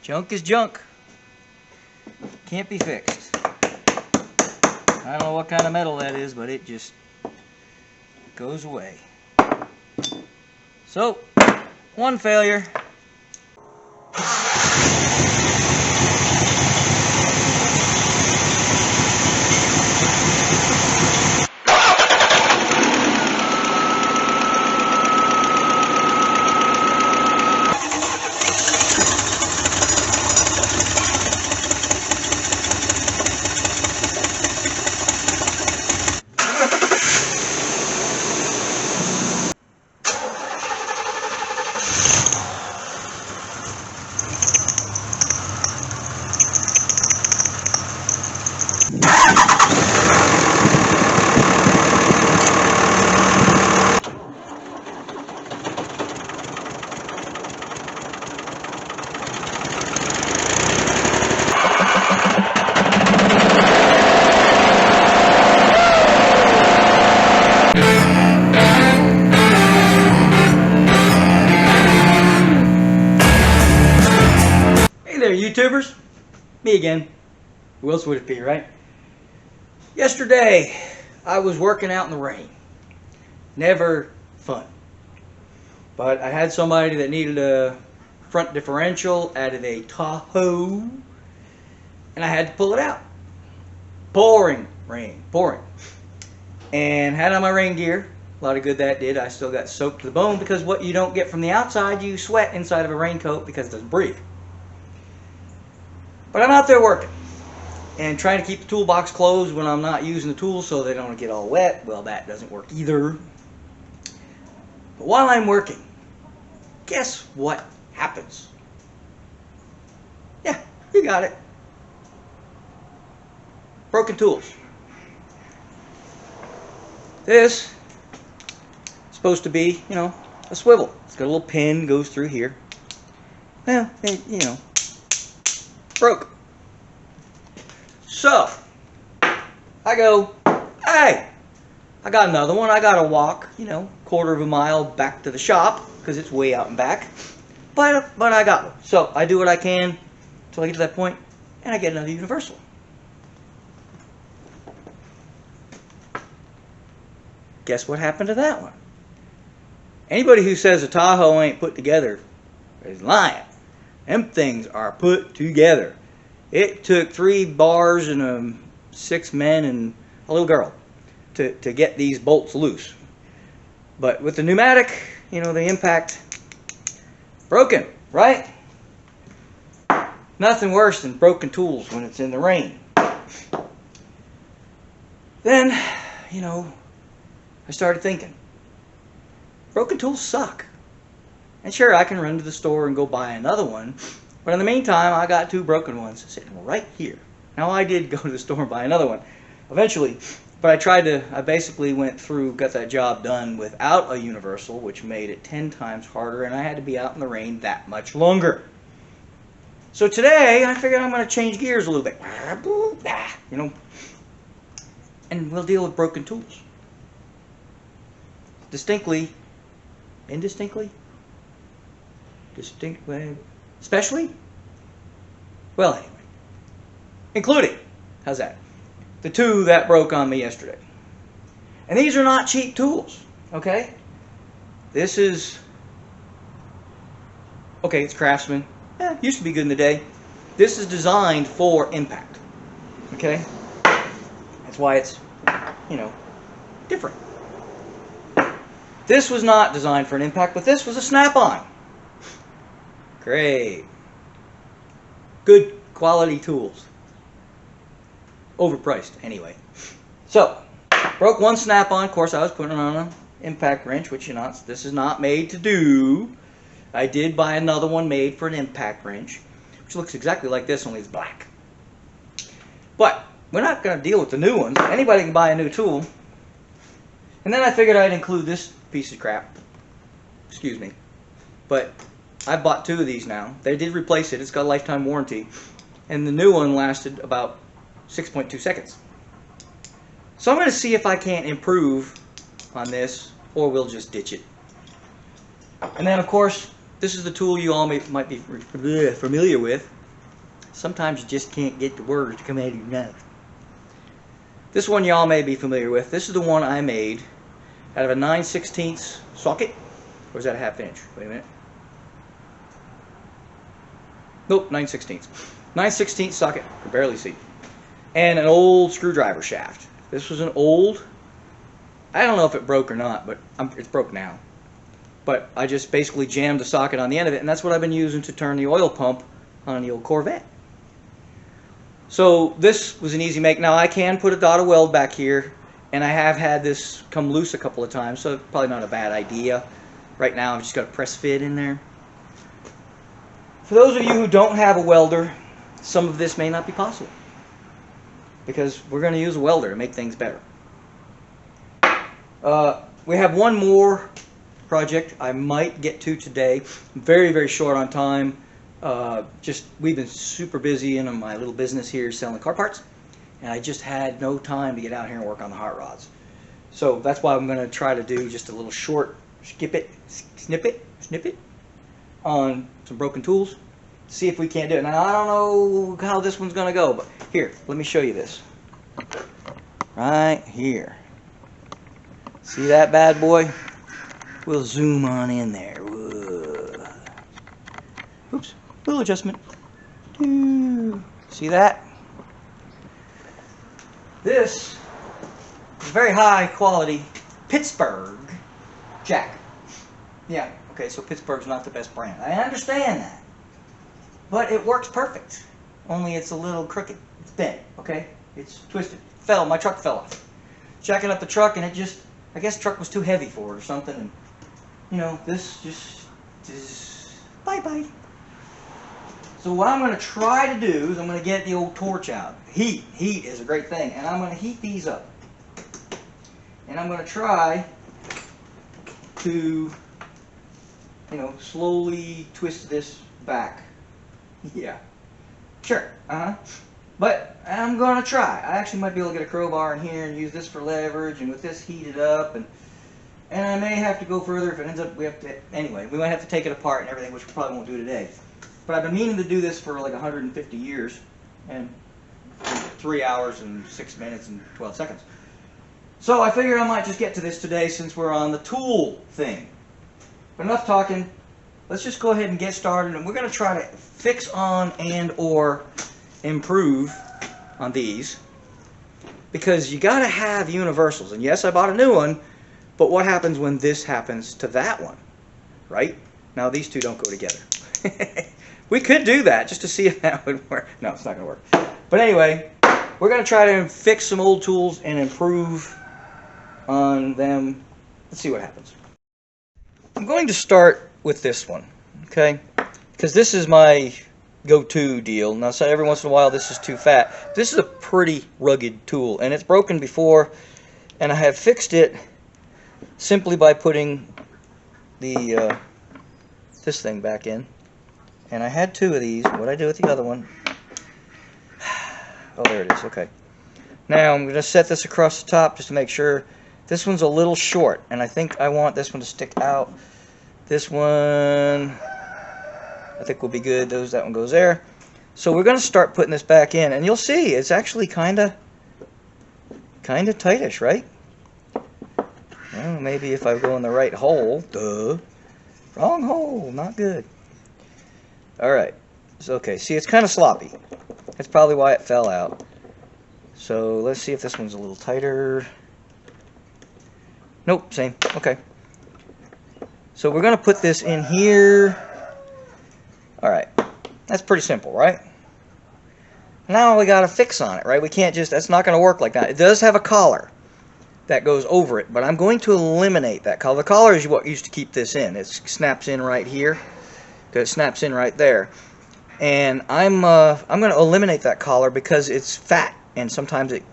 Junk is junk. Can't be fixed. I don't know what kind of metal that is, but it just goes away. So, one failure. YouTubers, me again. Who else would it be, right? Yesterday, I was working out in the rain. Never fun. But I had somebody that needed a front differential out of a Tahoe, and I had to pull it out. Pouring rain, pouring. And had on my rain gear. A lot of good that did. I still got soaked to the bone because what you don't get from the outside, you sweat inside of a raincoat because it doesn't breathe. But I'm out there working and trying to keep the toolbox closed when I'm not using the tools so they don't get all wet. Well, that doesn't work either. But while I'm working, guess what happens? Yeah, you got it. Broken tools. This is supposed to be, you know, a swivel. It's got a little pin, goes through here. Well, you know, broke. So, I go, hey, I got another one. I got to walk, you know, quarter of a mile back to the shop because it's way out and back. But I got one. So, I do what I can until I get to that point, and I get another universal. Guess what happened to that one? Anybody who says a Tahoe ain't put together is lying. Them things are put together. It took 3 bars and 6 men and a little girl to get these bolts loose. But with the pneumatic, you know, the impact, broken, right? Nothing worse than broken tools when it's in the rain. Then, you know, I started thinking, broken tools suck. And sure, I can run to the store and go buy another one. But in the meantime, I got 2 broken ones sitting right here. Now, I did go to the store and buy another one eventually. But I basically went through, got that job done without a universal, which made it 10 times harder. And I had to be out in the rain that much longer. So today, I figured I'm going to change gears a little bit. You know. And we'll deal with broken tools. Distinctly, indistinctly, distinctly, especially, well, anyway, including, how's that, the 2 that broke on me yesterday. And these are not cheap tools, okay? This is, okay, it's Craftsman. Used to be good in the day. This is designed for impact, okay? That's why it's, you know, different. This was not designed for an impact, but this was a snap-on. Great. Good quality tools. Overpriced, anyway. So, broke one snap-on. Of course, I was putting on an impact wrench, which, you know, this is not made to do. I did buy another one made for an impact wrench, which looks exactly like this, only it's black. But we're not going to deal with the new ones. Anybody can buy a new tool. And then I figured I'd include this piece of crap. Excuse me. But I bought 2 of these now. They did replace it. It's got a lifetime warranty. And the new one lasted about 6.2 seconds. So I'm going to see if I can't improve on this, or we'll just ditch it. And then, of course, This is the tool you all might be familiar with. Sometimes you just can't get the words to come out of your mouth. This one y'all may be familiar with. This is the one I made out of a 9/16 socket. Or is that a 1/2 inch? Wait a minute. Nope, 9/16. 9/16 socket. I can barely see. And an old screwdriver shaft. This was an old, I don't know if it broke or not, but it's broke now. But I just basically jammed the socket on the end of it, and that's what I've been using to turn the oil pump on the old Corvette. So this was an easy make. Now I can put a dot of weld back here, and I have had this come loose a couple of times, so probably not a bad idea. Right now I've just got a press fit in there. For those of you who don't have a welder, some of this may not be possible, because we're going to use a welder to make things better. We have one more project I might get to today. I'm very, very short on time. We've been super busy in my little business here selling car parts, and I just had no time to get out here and work on the hot rods. So that's why I'm going to try to do just a little short snippet on some broken tools. See if we can't do it. Now I don't know how this one's going to go, but here, let me show you this. Right here. See that bad boy? We'll zoom on in there. Whoa. Oops, little adjustment. See that? This is very high quality Pittsburgh jack. Yeah, okay, so Pittsburgh's not the best brand. I understand that. But it works perfect. Only it's a little crooked. It's bent, okay? It's twisted. My truck fell off. Jacking up the truck, and I guess the truck was too heavy for it or something, and you know, this just bye-bye. So what I'm going to try to do is I'm going to get the old torch out. Heat is a great thing, and I'm going to heat these up. And I'm going to try to, you know, slowly twist this back. Yeah, sure, but I'm going to try. I actually might be able to get a crowbar in here and use this for leverage, and with this heated up, and I may have to go further if it ends up, anyway, we might have to take it apart and everything, which we probably won't do today. But I've been meaning to do this for like 150 years, and 3 hours and 6 minutes and 12 seconds. So I figured I might just get to this today since we're on the tool thing. But enough talking. Let's just go ahead and get started, and we're going to try to fix on and or improve on these, because you got to have universals. And yes, I bought a new one, but what happens when this happens to that one, right? Now these two don't go together. We could do that just to see if that would work. No, it's not going to work. But anyway, we're going to try to fix some old tools and improve on them. Let's see what happens. I'm going to start with this one, okay? Because this is my go-to deal. Now, so every once in a while this is too fat. This is a pretty rugged tool, and it's broken before, and I have fixed it simply by putting the this thing back in. And I had two of these. What I do with the other one? Oh, there it is. Okay. Now I'm going to set this across the top just to make sure. This one's a little short, and I think I want this one to stick out. This one, I think will be good. That one goes there. So we're going to start putting this back in, and you'll see it's actually kind of tightish, right? Well, maybe if I go in the right hole. Duh. Wrong hole. Not good. All right. So, okay. See, it's kind of sloppy. That's probably why it fell out. So let's see if this one's a little tighter. Nope. Same. Okay. So we're going to put this in here. All right. That's pretty simple, right? Now we got a fix on it, right? We can't just, that's not going to work like that. It does have a collar that goes over it, but I'm going to eliminate that collar. The collar is what used to keep this in. It snaps in right here. It snaps in right there. And I'm going to eliminate that collar because it's fat, and sometimes it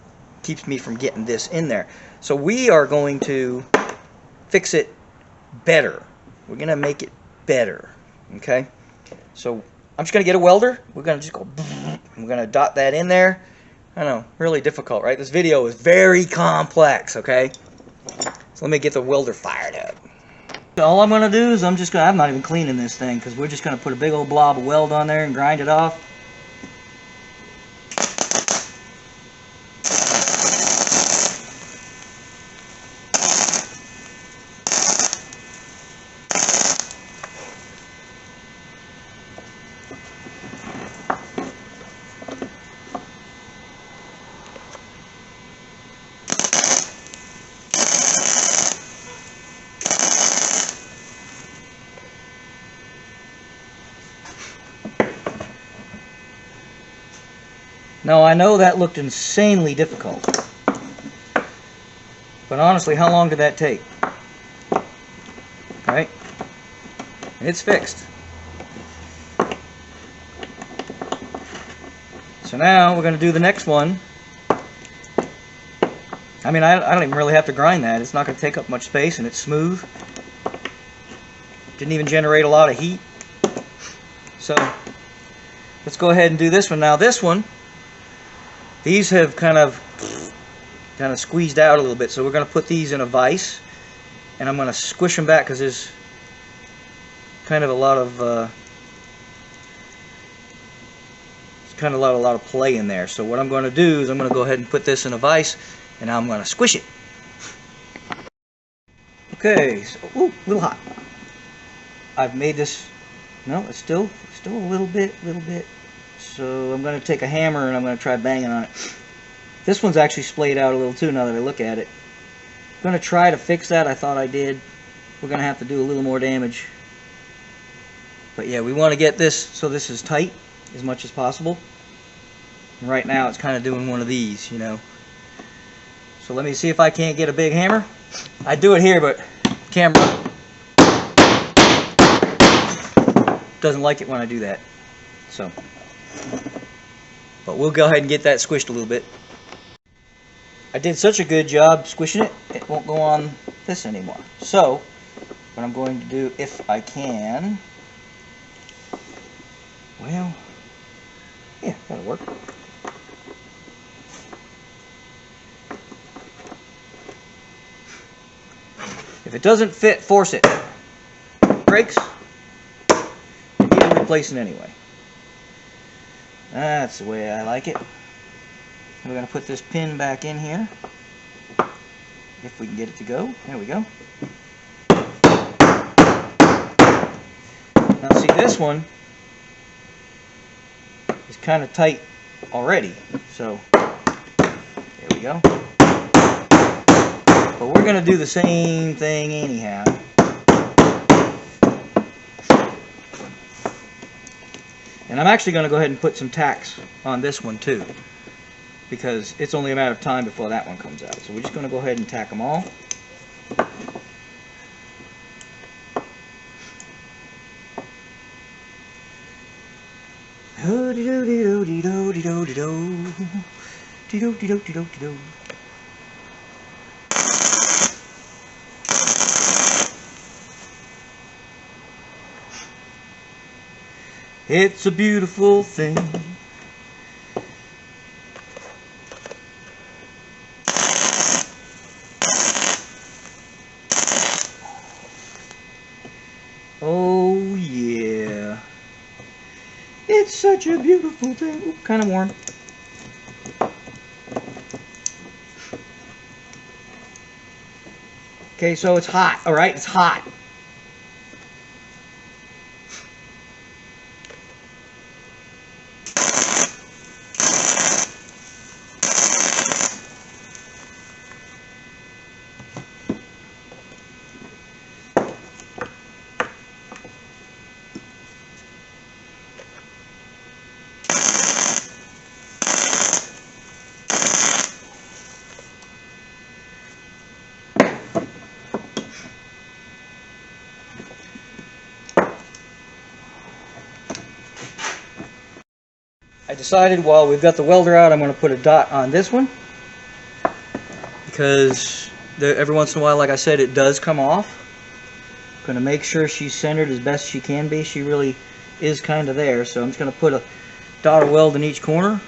keeps me from getting this in there. So we are going to fix it better. We're going to make it better. Okay? So I'm just going to get a welder. We're going to just go, we're going to dot that in there. I know, really difficult, right? This video is very complex, okay? So let me get the welder fired up. all I'm going to do is I'm not even cleaning this thing because we're just going to put a big old blob of weld on there and grind it off. Now, I know that looked insanely difficult, but honestly, how long did that take? Right? And it's fixed. So now we're going to do the next one. I mean, I don't even really have to grind that. It's not going to take up much space, and it's smooth. Didn't even generate a lot of heat. So let's go ahead and do this one. Now this one, these have kind of squeezed out a little bit, so we're going to put these in a vise, and I'm going to squish them back because there's kind of a lot of play in there. So what I'm going to do is I'm going to go ahead and put this in a vise, and I'm going to squish it. Okay, so, ooh, a little hot. I've made this. No, it's still a little bit. So I'm going to take a hammer and I'm going to try banging on it. This one's actually splayed out a little too now that I look at it. I'm going to try to fix that. I thought I did. We're going to have to do a little more damage. But yeah, we want to get this so this is tight as much as possible. And right now it's kind of doing one of these, you know. So let me see if I can't get a big hammer. I do it here, but camera doesn't like it when I do that. So, but we'll go ahead and get that squished a little bit. I did such a good job squishing it, it won't go on this anymore. So, what I'm going to do, if I can, well, yeah, that'll work. If it doesn't fit, force it. If it breaks, you need to replace it anyway. That's the way I like it. We're going to put this pin back in here. If we can get it to go. There we go. Now see, this one is kind of tight already. So, there we go. But we're going to do the same thing anyhow. And I'm actually going to go ahead and put some tacks on this one too, because it's only a matter of time before that one comes out. So we're just going to go ahead and tack them all. It's a beautiful thing. Oh yeah. It's such a beautiful thing. Ooh, kind of warm. Okay, so it's hot. All right, it's hot. I decided while we've got the welder out, I'm going to put a dot on this one because every once in a while, like I said, it does come off. I'm going to make sure she's centered as best she can be. She really is kind of there, so I'm just going to put a dot of weld in each corner.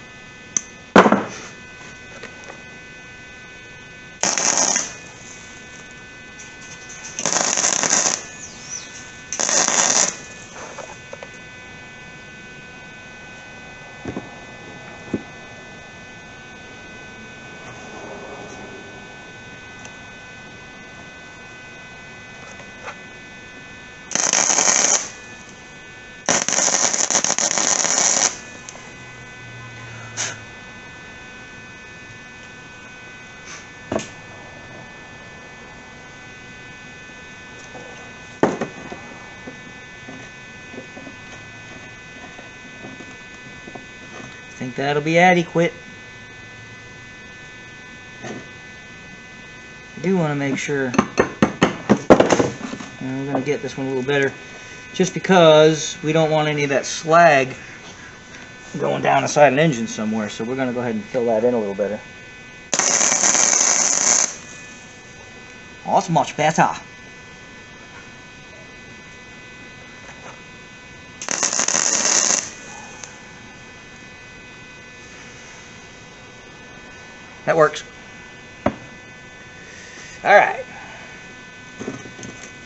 think that'll be adequate. I do want to make sure we're going to get this one a little better, just because we don't want any of that slag going down inside an engine somewhere. So we're going to go ahead and fill that in a little better. Oh, it's much better. That works. Alright.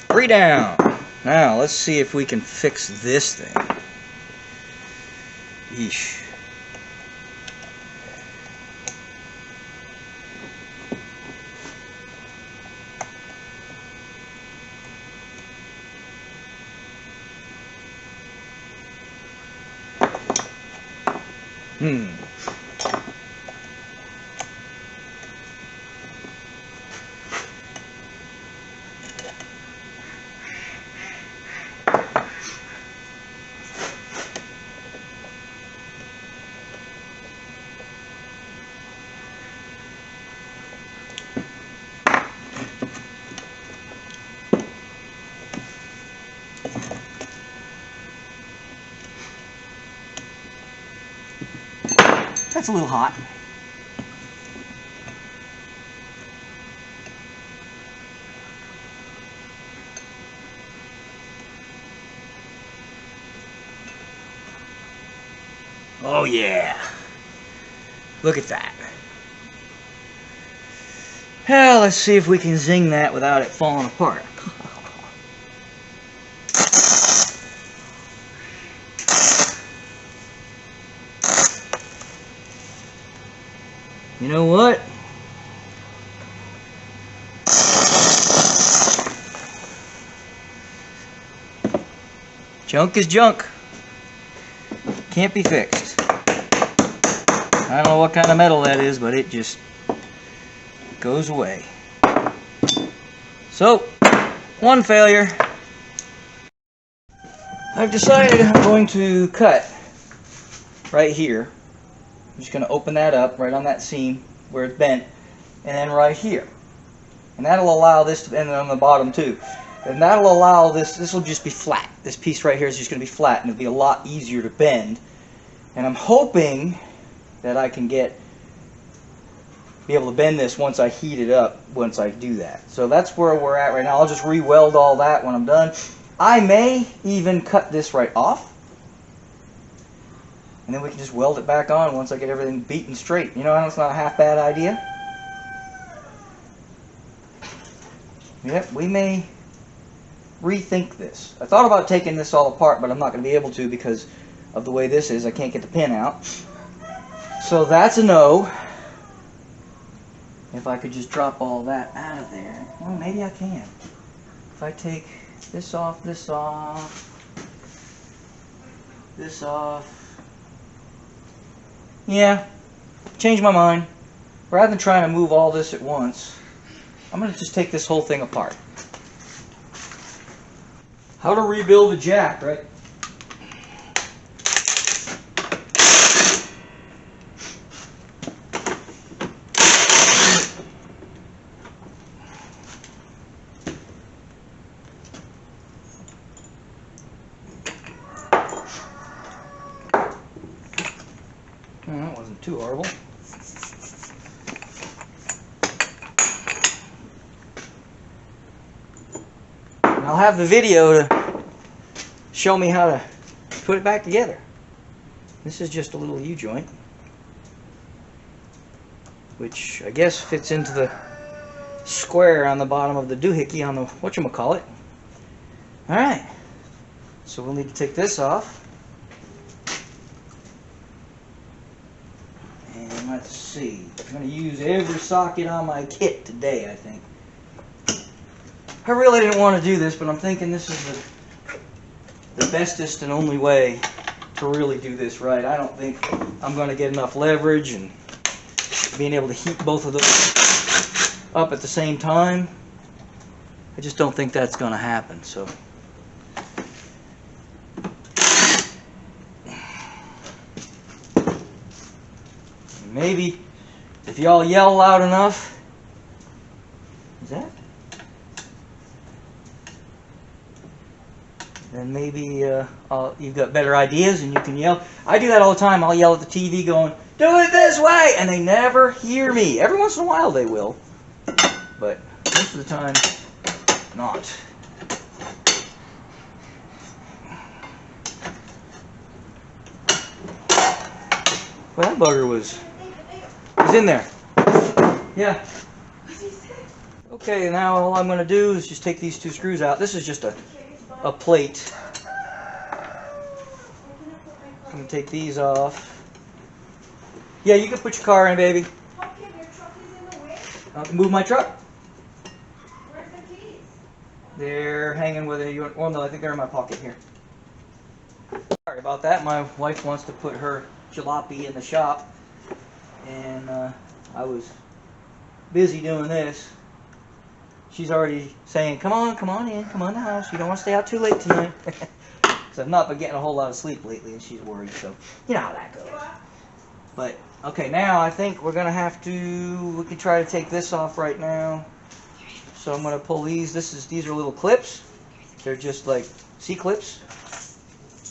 3 down. Now, let's see if we can fix this thing. Yeesh. That's a little hot. Oh yeah. Look at that. Well, let's see if we can zing that without it falling apart. You know what? Junk is junk. Can't be fixed. I don't know what kind of metal that is, but it just goes away. So, one failure. I've decided I'm going to cut right here. I'm just going to open that up right on that seam where it's bent, and then right here. And that'll allow this to, and on the bottom too. And that'll allow this will just be flat. This piece right here is just going to be flat, and it'll be a lot easier to bend. And I'm hoping that I can be able to bend this once I heat it up, once I do that. So that's where we're at right now. I'll just re-weld all that when I'm done. I may even cut this right off, and then we can just weld it back on once I get everything beaten straight. You know, it's not a half bad idea. Yep, we may rethink this. I thought about taking this all apart, but I'm not going to be able to because of the way this is. I can't get the pin out. So that's a no. If I could just drop all that out of there. Well, maybe I can. If I take this off, this off, this off. Yeah, change my mind. Rather than trying to move all this at once, I'm going to just take this whole thing apart. How to rebuild a jack, right? Well, that wasn't too horrible. And I'll have the video to show me how to put it back together. This is just a little U-joint, which I guess fits into the square on the bottom of the doohickey on the whatchamacallit. Alright, so we'll need to take this off. And let's see, I'm going to use every socket on my kit today, I think. I really didn't want to do this, but I'm thinking this is the bestest and only way to really do this right. I don't think I'm going to get enough leverage and being able to heat both of those up at the same time. I just don't think that's going to happen. So maybe if y'all yell loud enough, is that? Then maybe you've got better ideas and you can yell. I do that all the time. I'll yell at the TV going, "Do it this way!" And they never hear me. Every once in a while they will, but most of the time, not. Well, that bugger was in there. Yeah. Okay, now all I'm going to do is just take these two screws out. This is just a plate. I'm going to take these off. Yeah, you can put your car in, baby. How come your truck is in the way? I can move my truck. Where's the keys? They're hanging with a... Well, no, I think they're in my pocket here. Sorry about that. My wife wants to put her jalopy in the shop. And I was busy doing this. She's already saying, come on in, come on in the house. You don't want to stay out too late tonight. Because I've not been getting a whole lot of sleep lately, and she's worried, so you know how that goes. But, okay, now I think we're going to have to, we can try to take this off right now. So I'm going to pull these. These are little clips. They're just like C-clips.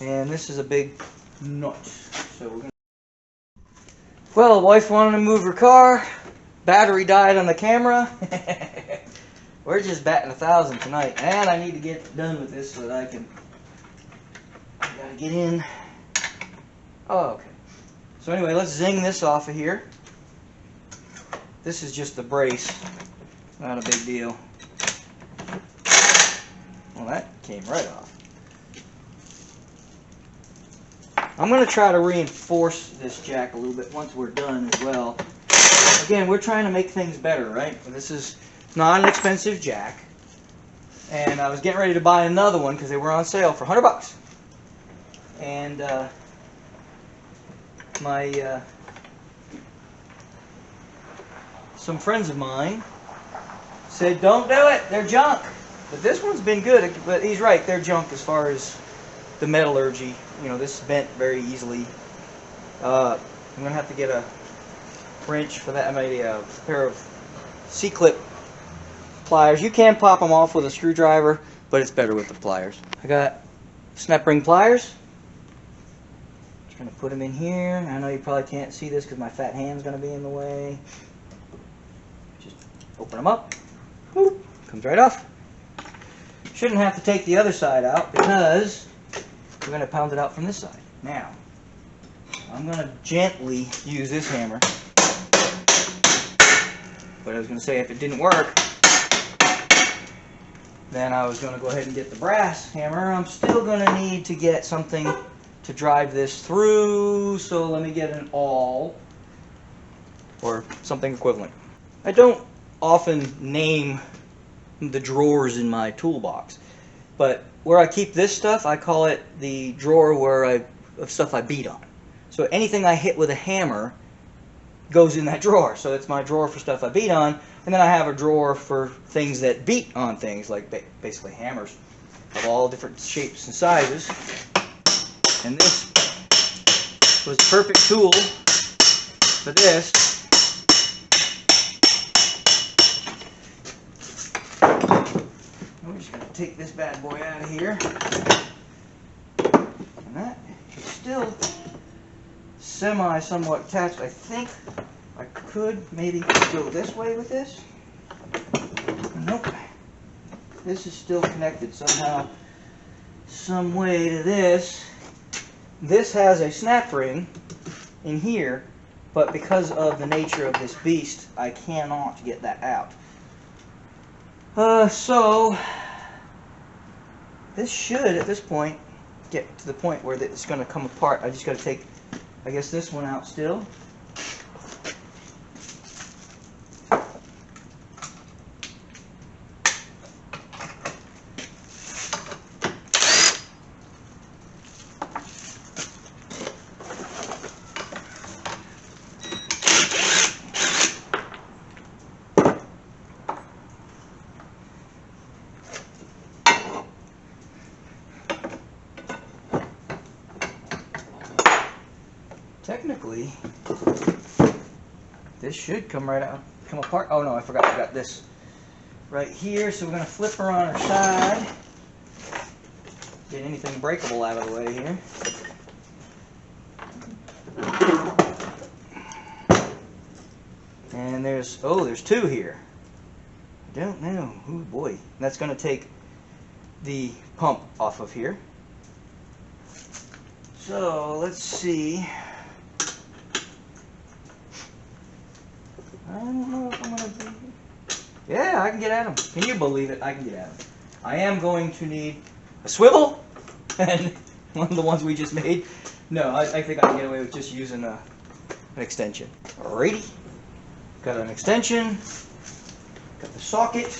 And this is a big nut. So we're going to... Well, wife wanted to move her car. Battery died on the camera. We're just batting 1,000 tonight, and I need to get done with this so that I gotta get in. Oh, okay. So anyway, let's zing this off of here. This is just the brace, not a big deal. Well, that came right off. I'm gonna try to reinforce this jack a little bit once we're done as well. Again, we're trying to make things better, right? This is not an expensive jack, and I was getting ready to buy another one because they were on sale for $100. And some friends of mine said, "Don't do it, they're junk." But this one's been good. But he's right, they're junk as far as the metallurgy. You know, this bent very easily. I'm gonna have to get a wrench for that. I made a pair of C-clip pliers. You can pop them off with a screwdriver, but it's better with the pliers. I got snap ring pliers. Just gonna put them in here. I know you probably can't see this because my fat hand's gonna be in the way. Just open them up. Boop. Comes right off. Shouldn't have to take the other side out because we're gonna pound it out from this side. Now, I'm gonna gently use this hammer. But I was gonna say if it didn't work, then I was going to go ahead and get the brass hammer. I'm still going to need to get something to drive this through, so let me get an awl or something equivalent. I don't often name the drawers in my toolbox, but where I keep this stuff, I call it the drawer of stuff I beat on. So anything I hit with a hammer goes in that drawer. So it's my drawer for stuff I beat on, and then I have a drawer for things that beat on things, like basically hammers of all different shapes and sizes. And this was the perfect tool for this. We're just going to take this bad boy out of here. And that is still somewhat attached. I think I could maybe go this way with this. Nope. This is still connected somehow, some way to this. This has a snap ring in here, but because of the nature of this beast, I cannot get that out. So this should, at this point, get to the point where it's going to come apart. I just got to take, I guess, this one out still. Technically, this should come right out, come apart. Oh no, I forgot we got this right here. So we're going to flip her on her side. Get anything breakable out of the way here. And there's two here. I don't know. Oh boy. That's going to take the pump off of here. So let's see. I don't know if I'm going to be... Yeah, I can get at them. Can you believe it? I can get at them. I am going to need a swivel and one of the ones we just made. No, I think I can get away with just using an extension. Alrighty. Got an extension. Got the socket.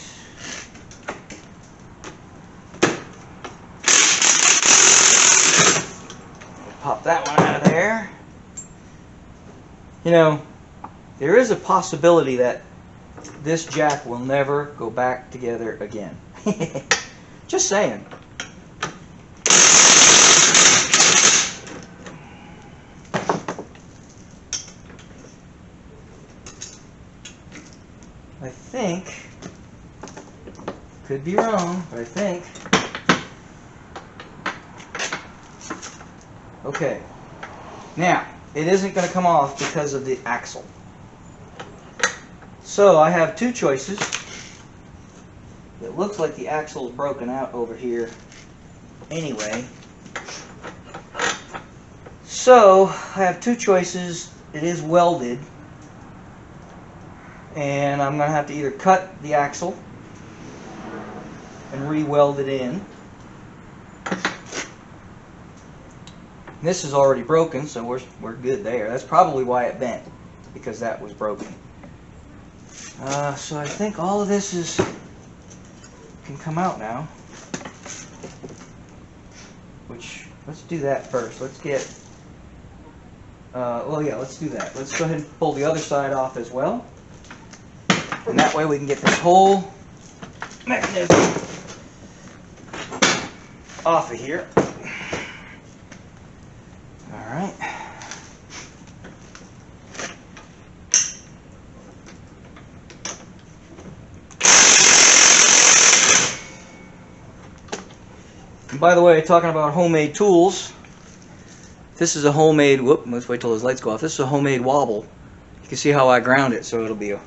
Pop that one out of there. You know, there is a possibility that this jack will never go back together again. Just saying. I think, could be wrong, but I think, okay, now, it isn't going to come off because of the axle. So I have two choices. It looks like the axle is broken out over here anyway. So I have two choices. It is welded. And I'm going to have to either cut the axle and re-weld it in. This is already broken, so we're good there. That's probably why it bent, because that was broken. So I think all of this can come out now. Which, let's do that first. Let's get, well yeah, let's do that. Let's go ahead and pull the other side off as well. And that way we can get this whole mechanism off of here. Alright. And by the way, talking about homemade tools, this is a homemade, let's wait till those lights go off. This is a homemade wobble. You can see how I ground it, so it'll be a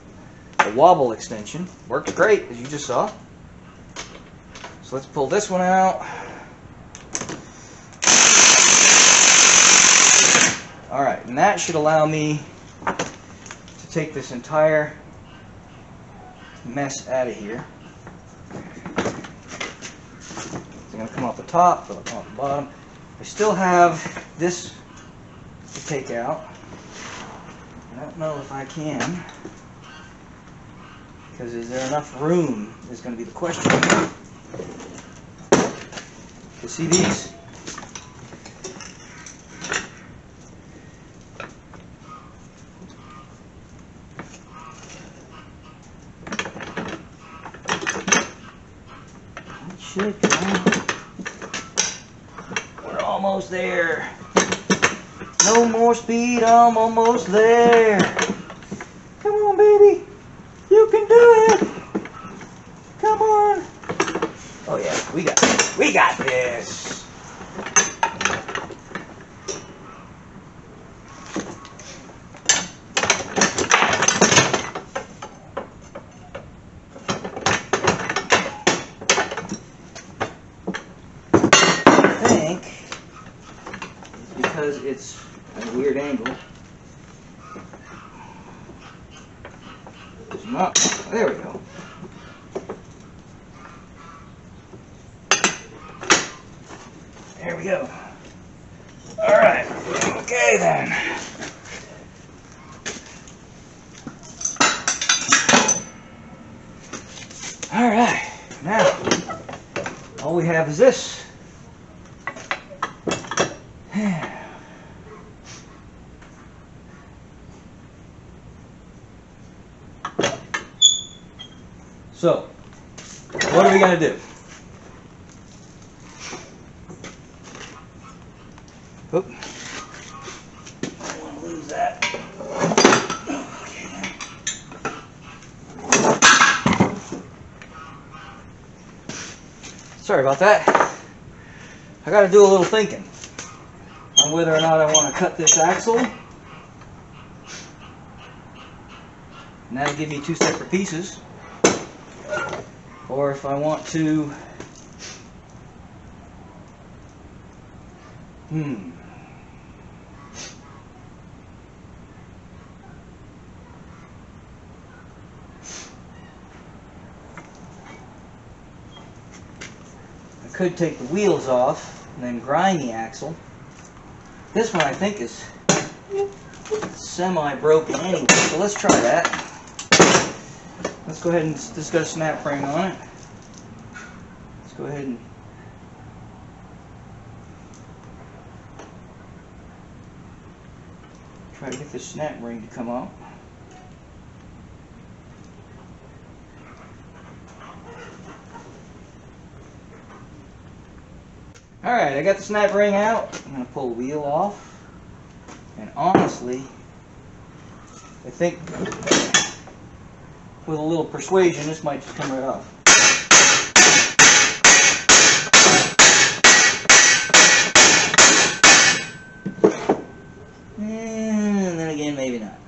wobble extension. Works great, as you just saw. So let's pull this one out. Alright, and that should allow me to take this entire mess out of here. It's going to come off the top, it'll come off the bottom. I still have this to take out. I don't know if I can, because is there enough room is going to be the question. You see these? Should go. We're almost there. No more speed, I'm almost there. Come on, baby. You can do it. Come on. Oh yeah, we got this. Because it's at a weird angle. It's not. There we go. There we go. Alright. Okay then. Alright. Now, all we have is this. So, what are we going to do? Oop. I don't want to lose that. Okay. Sorry about that. I got to do a little thinking on whether or not I want to cut this axle. And that'll give me two separate pieces. Or if I want to... I could take the wheels off and then grind the axle. This one I think is semi-broken anyway, so let's try that. Let's go ahead and just got a snap ring on it. Let's go ahead and try to get this snap ring to come out. Alright, I got the snap ring out. I'm going to pull the wheel off. And honestly, I think with a little persuasion, this might just come right off. And then again, maybe not.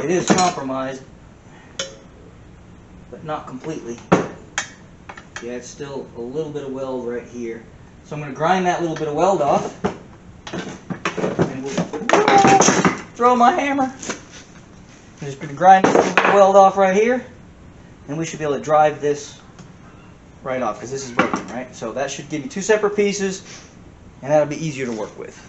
It is compromised, but not completely. Yeah, it's still a little bit of weld right here. So I'm going to grind that little bit of weld off. And we'll throw my hammer. I'm just going to grind this little bit of weld off right here. And we should be able to drive this right off because this is broken, right? So that should give you two separate pieces. And that'll be easier to work with.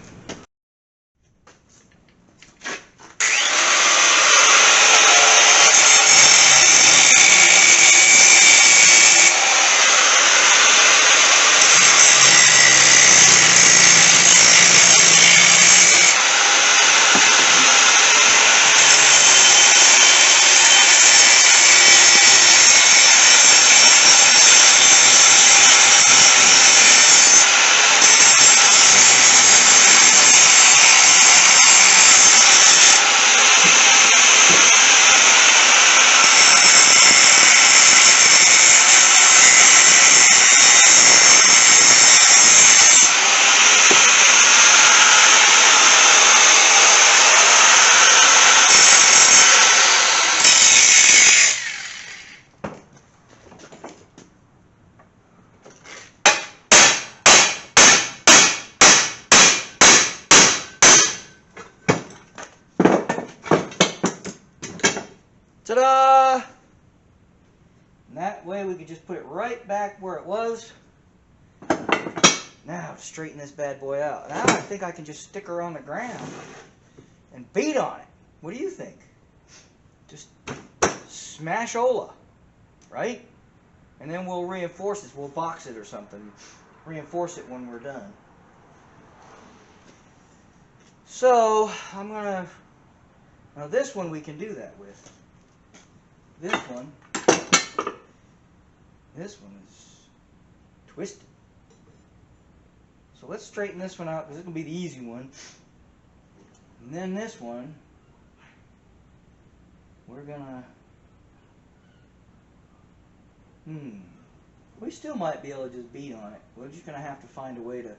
Ta-da! And that way we could just put it right back where it was. Now to straighten this bad boy out. Now I think I can just stick her on the ground and beat on it. What do you think? Just smash-ola, right? And then we'll reinforce this. We'll box it or something. Reinforce it when we're done. So I'm gonna... Now this one we can do that with. This one is twisted. So let's straighten this one out because it's going to be the easy one. And then this one, we're going to, we still might be able to just beat on it. We're just going to have to find a way to,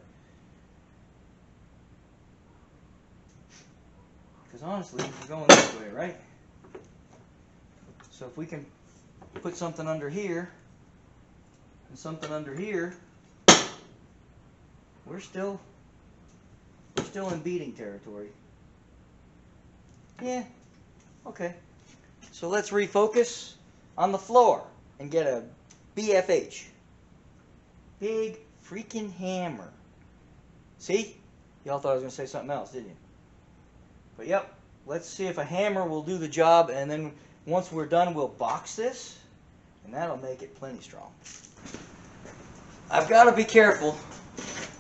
because honestly, we're going this way, right? So if we can put something under here and something under here, we're still in beating territory. Yeah, okay. So let's refocus on the floor and get a BFH. Big freaking hammer. See? Y'all thought I was going to say something else, didn't you? But yep, let's see if a hammer will do the job, and then once we're done, we'll box this, and that'll make it plenty strong. I've got to be careful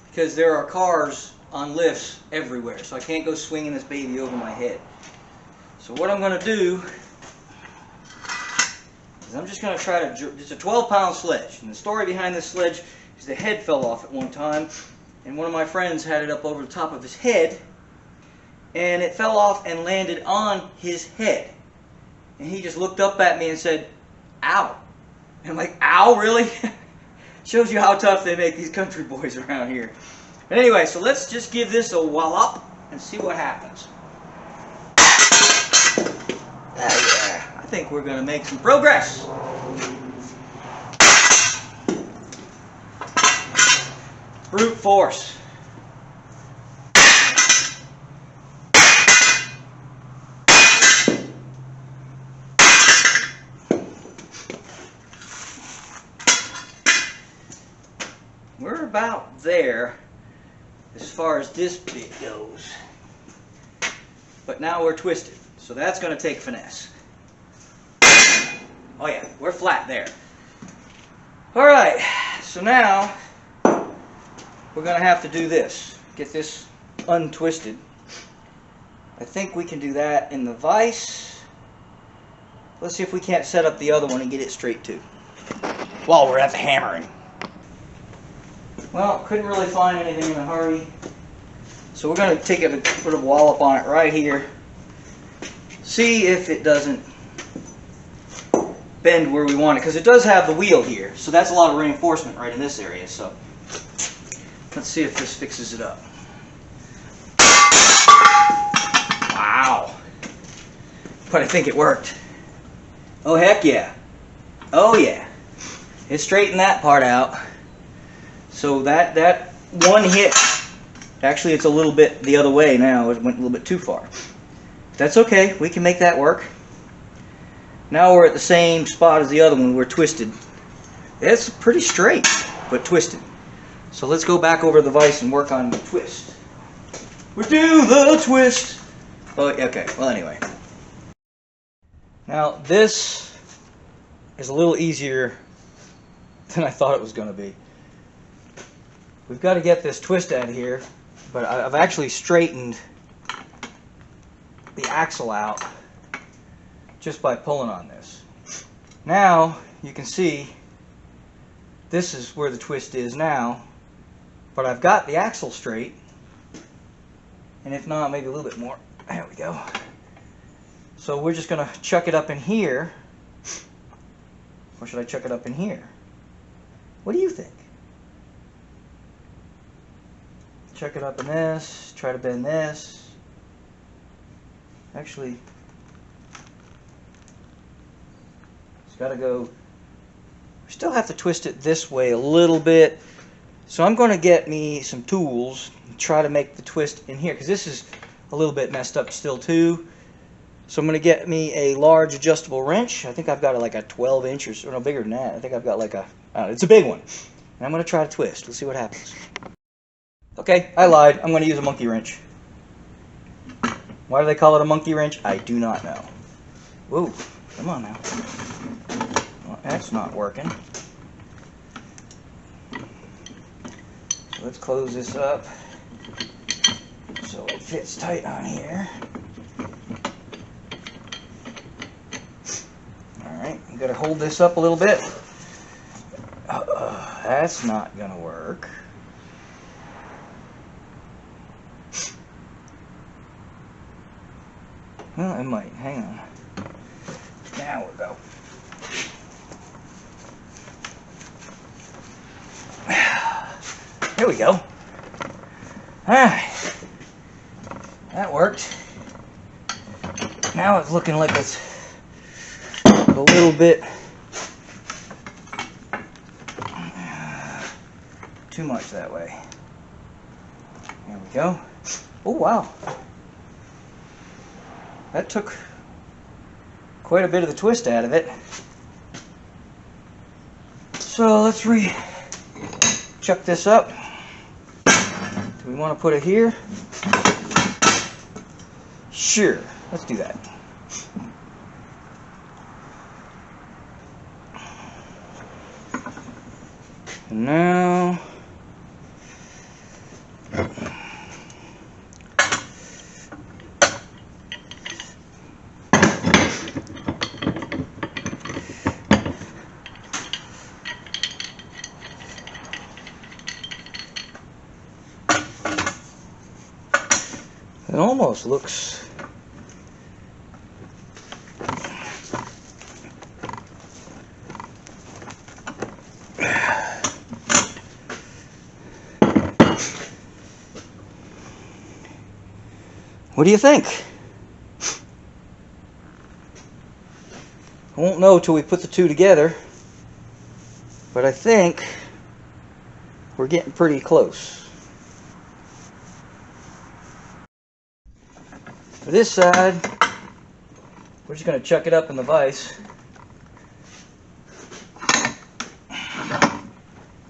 because there are cars on lifts everywhere, so I can't go swinging this baby over my head. So what I'm going to do is I'm just going to try to... It's a 12-pound sledge, and the story behind this sledge is the head fell off at one time, and one of my friends had it up over the top of his head, and it fell off and landed on his head. And he just looked up at me and said, "Ow." And I'm like, "Ow, really?" Shows you how tough they make these country boys around here. But anyway, so let's just give this a wallop and see what happens. Yeah, I think we're going to make some progress. Brute force. We're about there as far as this bit goes. But now we're twisted, so that's going to take finesse. Oh yeah, we're flat there. Alright, so now we're going to have to do this. Get this untwisted. I think we can do that in the vise. Let's see if we can't set up the other one and get it straight too, while we're at the hammering. Well, couldn't really find anything in a hurry. So we're going to take a sort of wallop on it right here. See if it doesn't bend where we want it. Because it does have the wheel here. So that's a lot of reinforcement right in this area. So let's see if this fixes it up. Wow. But I think it worked. Oh, heck yeah. Oh, yeah. It straightened that part out. So that one hit, actually it's a little bit the other way now. It went a little bit too far. That's okay. We can make that work. Now we're at the same spot as the other one. We're twisted. It's pretty straight, but twisted. So let's go back over to the vise and work on the twist. We do the twist. Oh, okay. Well, anyway. Now this is a little easier than I thought it was going to be. We've got to get this twist out of here, but I've actually straightened the axle out just by pulling on this. Now you can see this is where the twist is now, but I've got the axle straight, and if not, maybe a little bit more. There we go. So we're just going to chuck it up in here, or should I chuck it up in here? What do you think? Chuck it up in this, try to bend this. Actually, it's got to go, we still have to twist it this way a little bit. So I'm going to get me some tools and try to make the twist in here, because this is a little bit messed up still too. So I'm going to get me a large adjustable wrench. I think I've got like a 12 inch or no, bigger than that. I think I've got like a, it's a big one. And I'm going to try to twist. Let's see what happens. Okay, I lied. I'm going to use a monkey wrench. Why do they call it a monkey wrench? I do not know. Whoa, come on now. Well, that's not working. So let's close this up so it fits tight on here. Alright, you got to hold this up a little bit. That's not going to work. Well, it might. Hang on. Now we'll go. There we go. Alright. That worked. Now it's looking like it's a little bit too much that way. There we go. Oh, wow. That took quite a bit of the twist out of it. So let's chuck this up. Do we want to put it here? Sure, let's do that. And now it almost looks What do you think? I won't know till we put the two together, but I think we're getting pretty close. For this side, we're just going to chuck it up in the vise.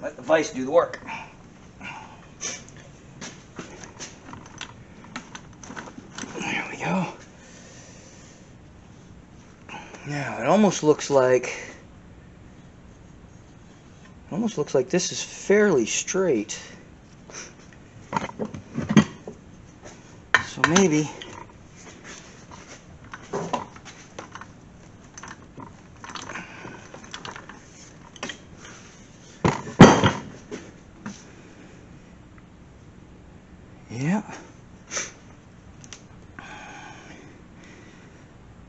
Let the vise do the work. There we go. Now it almost looks like this is fairly straight. So maybe yeah.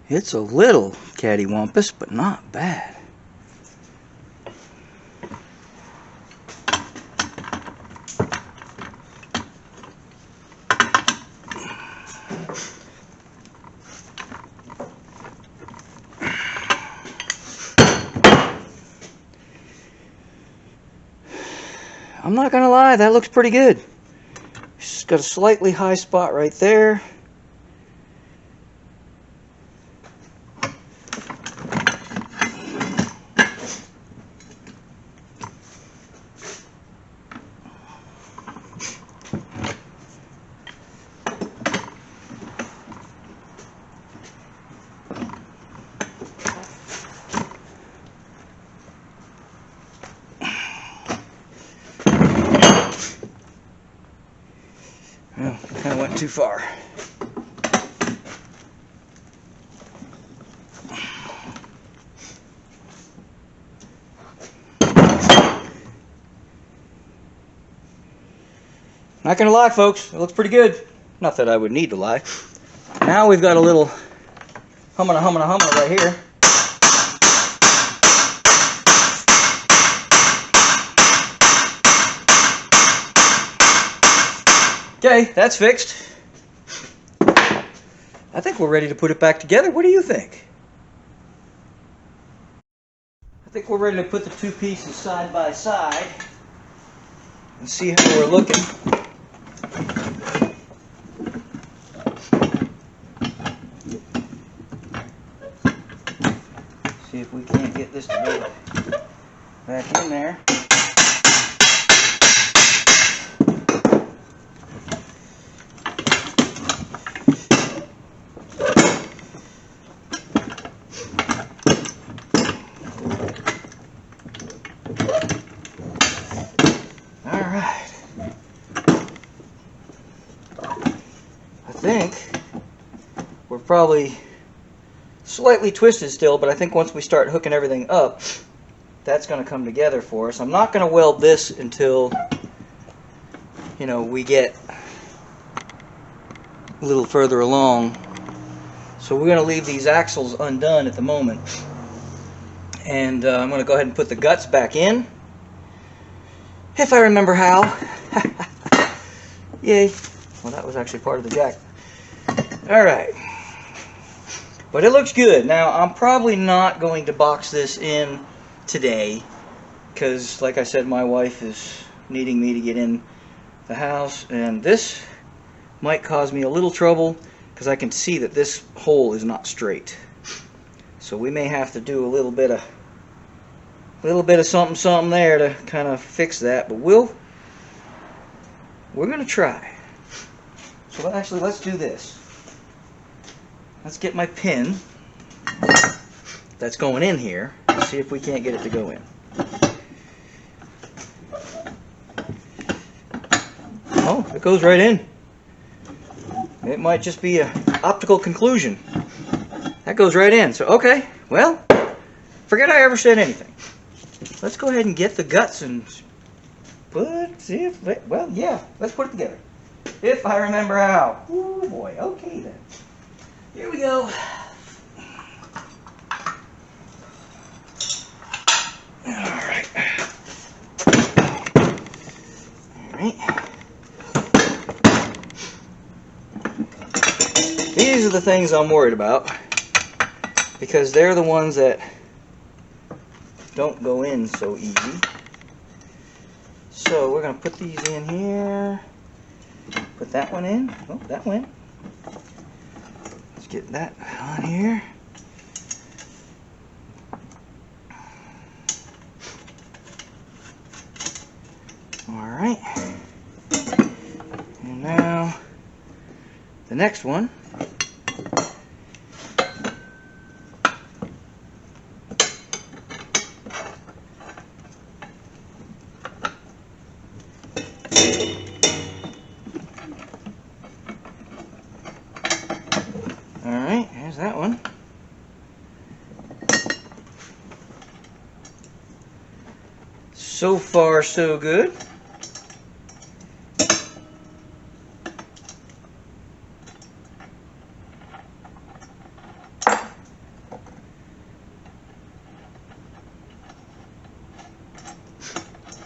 It's a little cattywampus, but not bad. I'm not gonna lie, that looks pretty good. It's got a slightly high spot right there. Well, kind of went too far. Not gonna lie, folks, it looks pretty good. Not that I would need to lie. Now we've got a little humming right here. Okay, that's fixed. I think we're ready to put it back together. What do you think? I think we're ready to put the two pieces side by side and see how we're looking. See if we can't get this to go back in there. I think we're probably slightly twisted still, but I think once we start hooking everything up, that's going to come together for us. I'm not going to weld this until, you know, we get a little further along. So we're going to leave these axles undone at the moment. And I'm going to go ahead and put the guts back in, if I remember how. Yay. Well, that was actually part of the jack. Alright. But it looks good. Now, I'm probably not going to box this in today, because, like I said, my wife is needing me to get in the house, and this might cause me a little trouble, because I can see that this hole is not straight. So we may have to do a little bit of something there to kind of fix that, but we're going to try. So actually, let's do this. Let's get my pin that's going in here and see if we can't get it to go in. Oh, it goes right in. It might just be an optical conclusion. That goes right in. So, okay, well, forget I ever said anything. Let's go ahead and get the guts and see if, well, yeah, let's put it together. If I remember how. Oh boy, okay then. Here we go. Alright. Alright. These are the things I'm worried about, because they're the ones that don't go in so easy. So we're going to put these in here. Put that one in. Oh, that went. Let's get that on here. Alright. And now the next one. Alright, here's that one. So far, so good.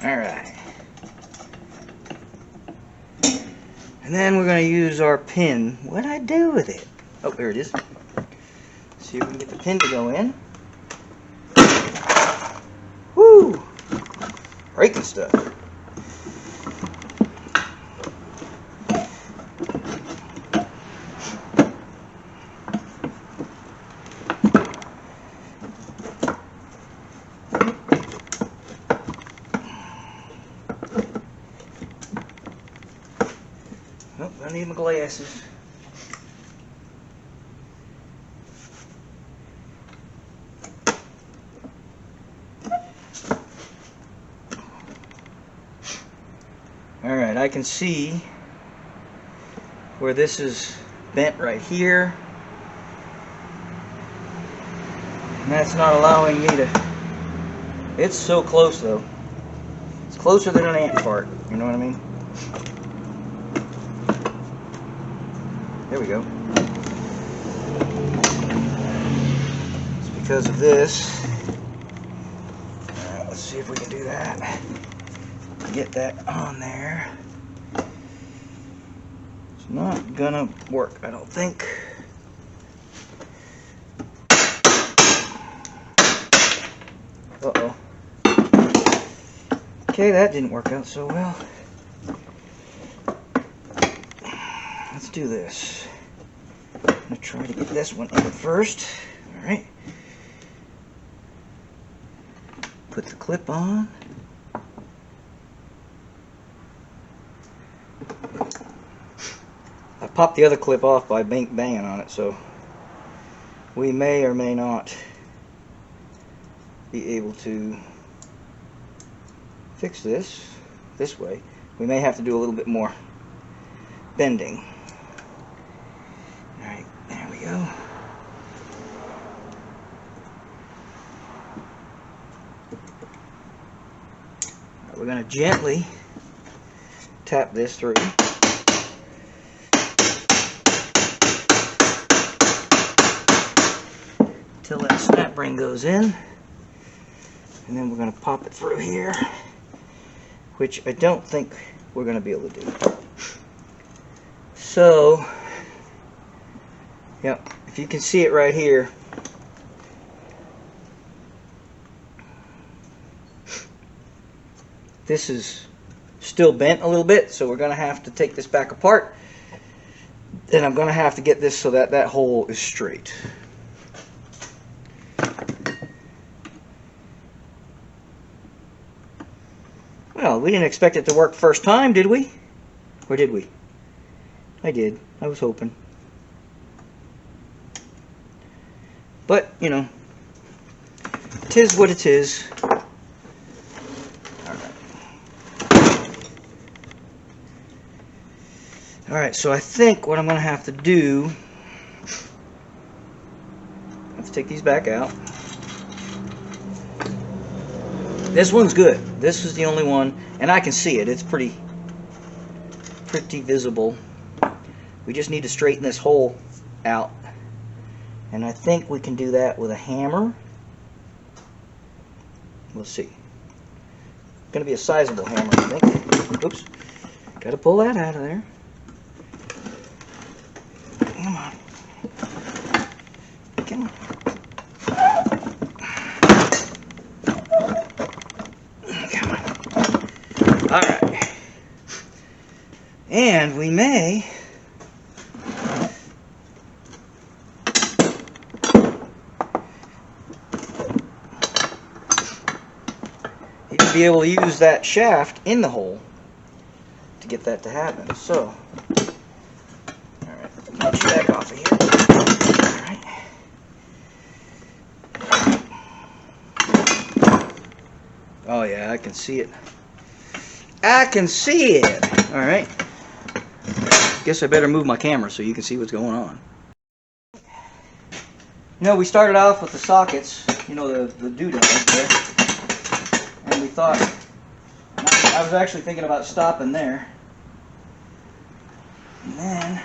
Alright. And then we're going to use our pin. What'd I do with it? Oh, there it is. See if we can get the pin to go in. Woo! Breaking stuff. Oh, I need my glasses. Alright, I can see where this is bent right here. And that's not allowing me to... It's so close though. It's closer than an ant fart, you know what I mean? There we go. It's because of this. Alright, let's see if we can do that. Get that on there. It's not gonna work, I don't think. Uh-oh. Okay, that didn't work out so well. Let's do this. I'm gonna try to get this one in first. Alright. Put the clip on. I popped the other clip off by banging on it, so we may or may not be able to fix this way. We may have to do a little bit more bending. Alright, there we go. Right, we're going to gently tap this through. Until that snap ring goes in. And then we're going to pop it through here, which I don't think we're going to be able to do. So, yep, if you can see it right here, this is still bent a little bit, so we're going to have to take this back apart. And I'm going to have to get this so that that hole is straight. Well, we didn't expect it to work first time, did we? Or did we? I did. I was hoping. But, you know, 'tis what it is. Alright, so I think what I'm going to have to do, let's take these back out. This one's good. This is the only one, and I can see it. It's pretty visible. We just need to straighten this hole out. And I think we can do that with a hammer. We'll see. Going to be a sizable hammer, I think. Oops. Got to pull that out of there. Come on. Alright. And we may be able to use that shaft in the hole to get that to happen. So, alright, get you back off of here. Alright. Oh yeah, I can see it. I can see it! Alright. Guess I better move my camera so you can see what's going on. You know, we started off with the sockets, you know, the doodads there. And we thought, I was actually thinking about stopping there. And then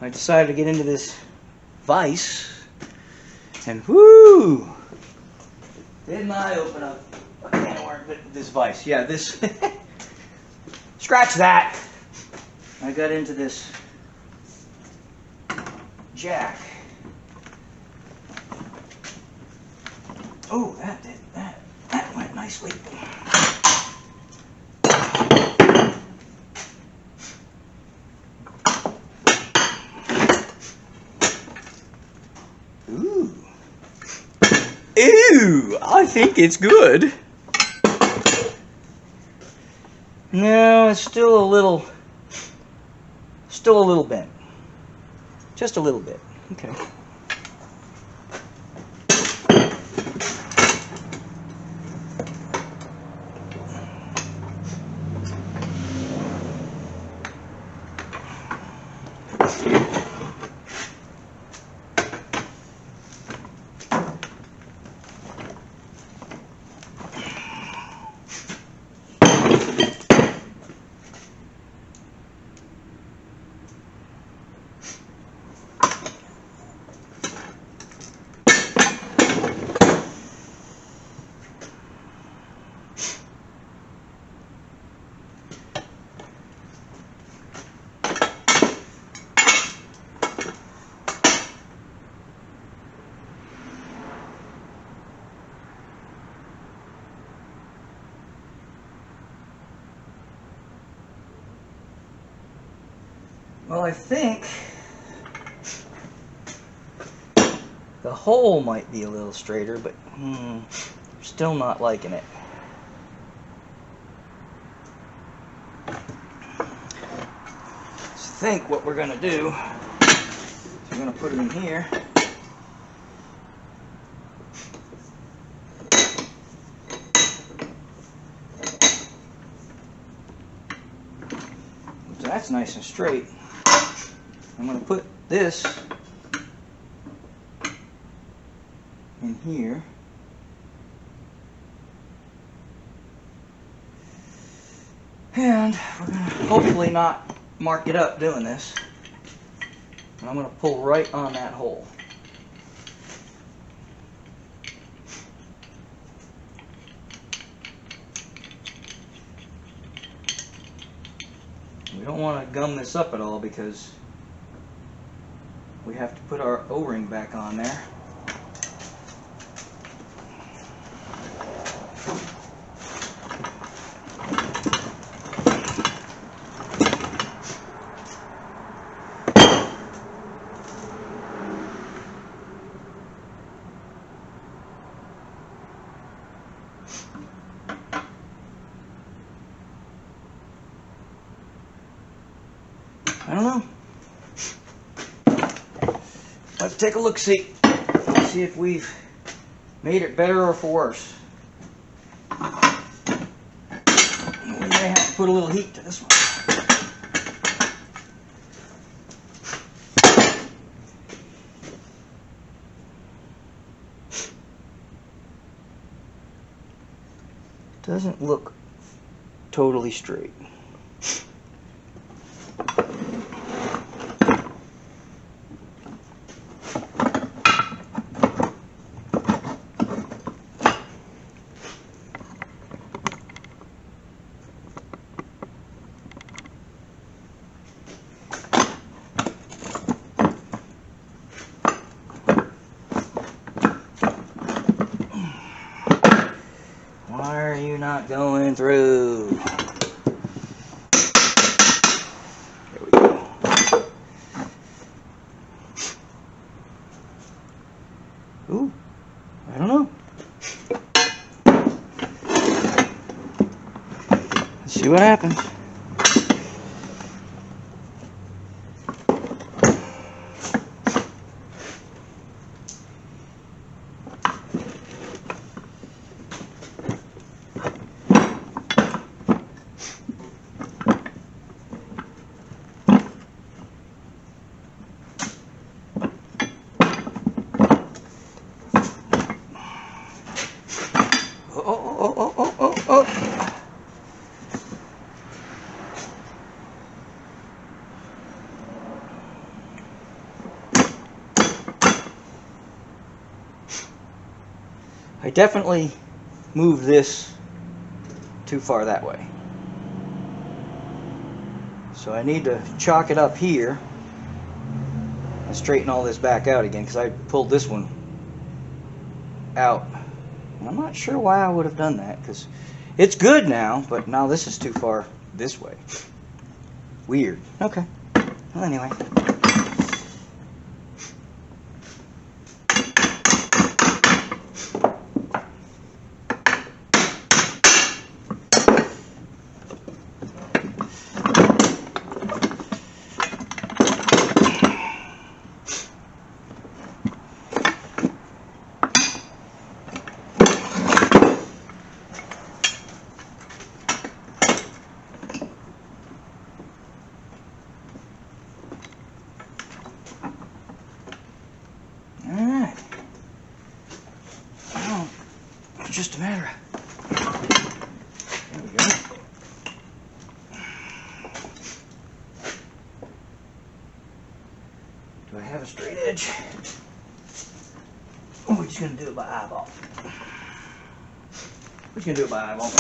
I decided to get into this vise, and whoo! Didn't I open up a can of worms with this vise? Yeah, this. Scratch that! I got into this jack. Oh, that went nicely. Ooh. Ooh, I think it's good. No, it's still a little bent. Just a little bit. Okay. Well, I think the hole might be a little straighter, but still not liking it. So I think what we're going to do is we're going to put it in here. So that's nice and straight. I'm going to put this in here. And we're going to hopefully not mark it up doing this. And I'm going to pull right on that hole. We don't want to gum this up at all because we have to put our O-ring back on there. I don't know. Let's take a look, see if we've made it better or for worse. We may have to put a little heat to this one. Doesn't look totally straight. not going through. There we go. Ooh, I don't know. Let's see what happens. Oh. I definitely moved this too far that way. So I need to chalk it up here and straighten all this back out again, because I pulled this one out. And I'm not sure why I would have done that, because it's good now, but now this is too far this way. Weird. Okay. Well, anyway. Alright. Now, it's just a matter of... There we go. Do I have a straight edge? Or are we just going to do it by eyeball? We're just going to do it by eyeball.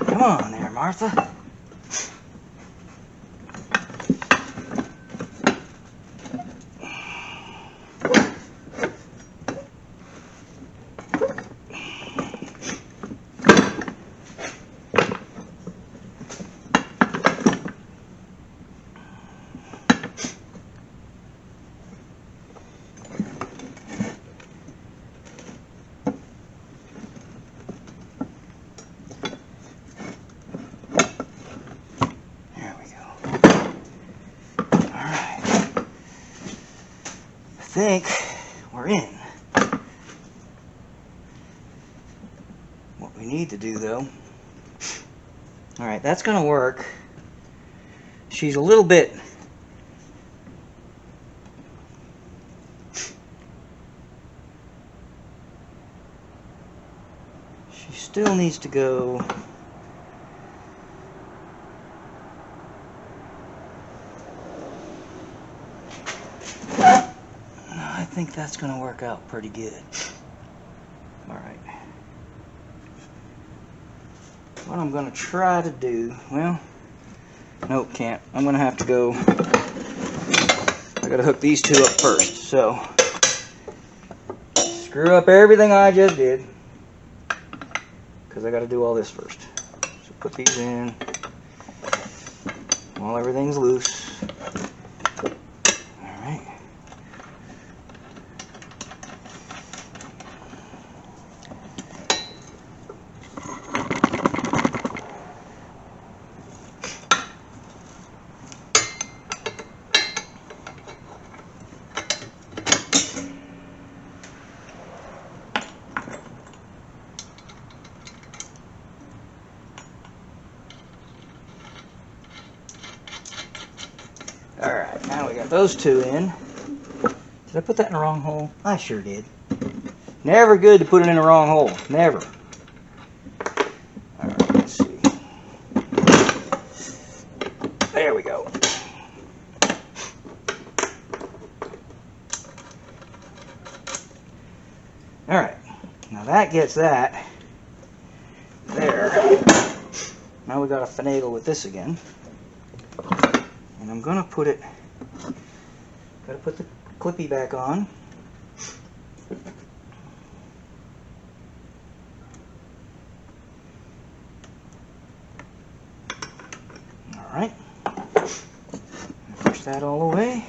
Come on there, Martha. I think we're in. What we need to do, though, alright, that's going to work. She's a little bit she still needs to go I think that's going to work out pretty good. Alright. What I'm going to try to do, well, nope, can't. I'm going to have to go, I got to hook these two up first. So, screw up everything I just did, because I got to do all this first. So put these in while everything's loose. Alright, now we got those two in. Did I put that in the wrong hole? I sure did. Never good to put it in the wrong hole. Never. Alright, let's see. There we go. Alright. Now that gets that there. Now we got to finagle with this again. And I'm going to put it, got to put the clippy back on. Alright. Push that all away.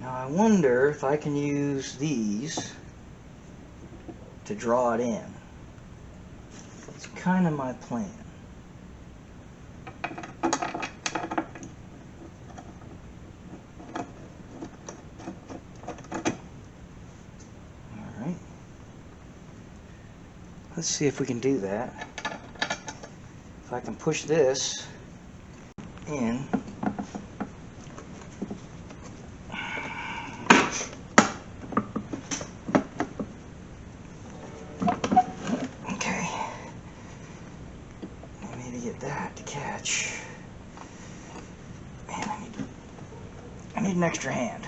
Now I wonder if I can use these to draw it in. That's kind of my plan. Alright. Let's see if we can do that. If I can push this in. That to catch. Man, I need an extra hand.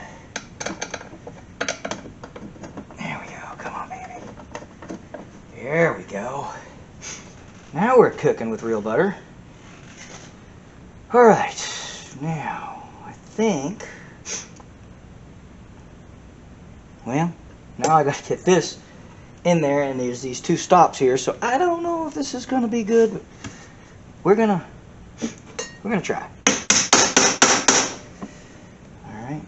There we go. Come on, baby. There we go. Now we're cooking with real butter. Alright. Now, I think... Well, now I gotta get this in there, and there's these two stops here, so I don't know if this is gonna be good, but we're gonna try. All right.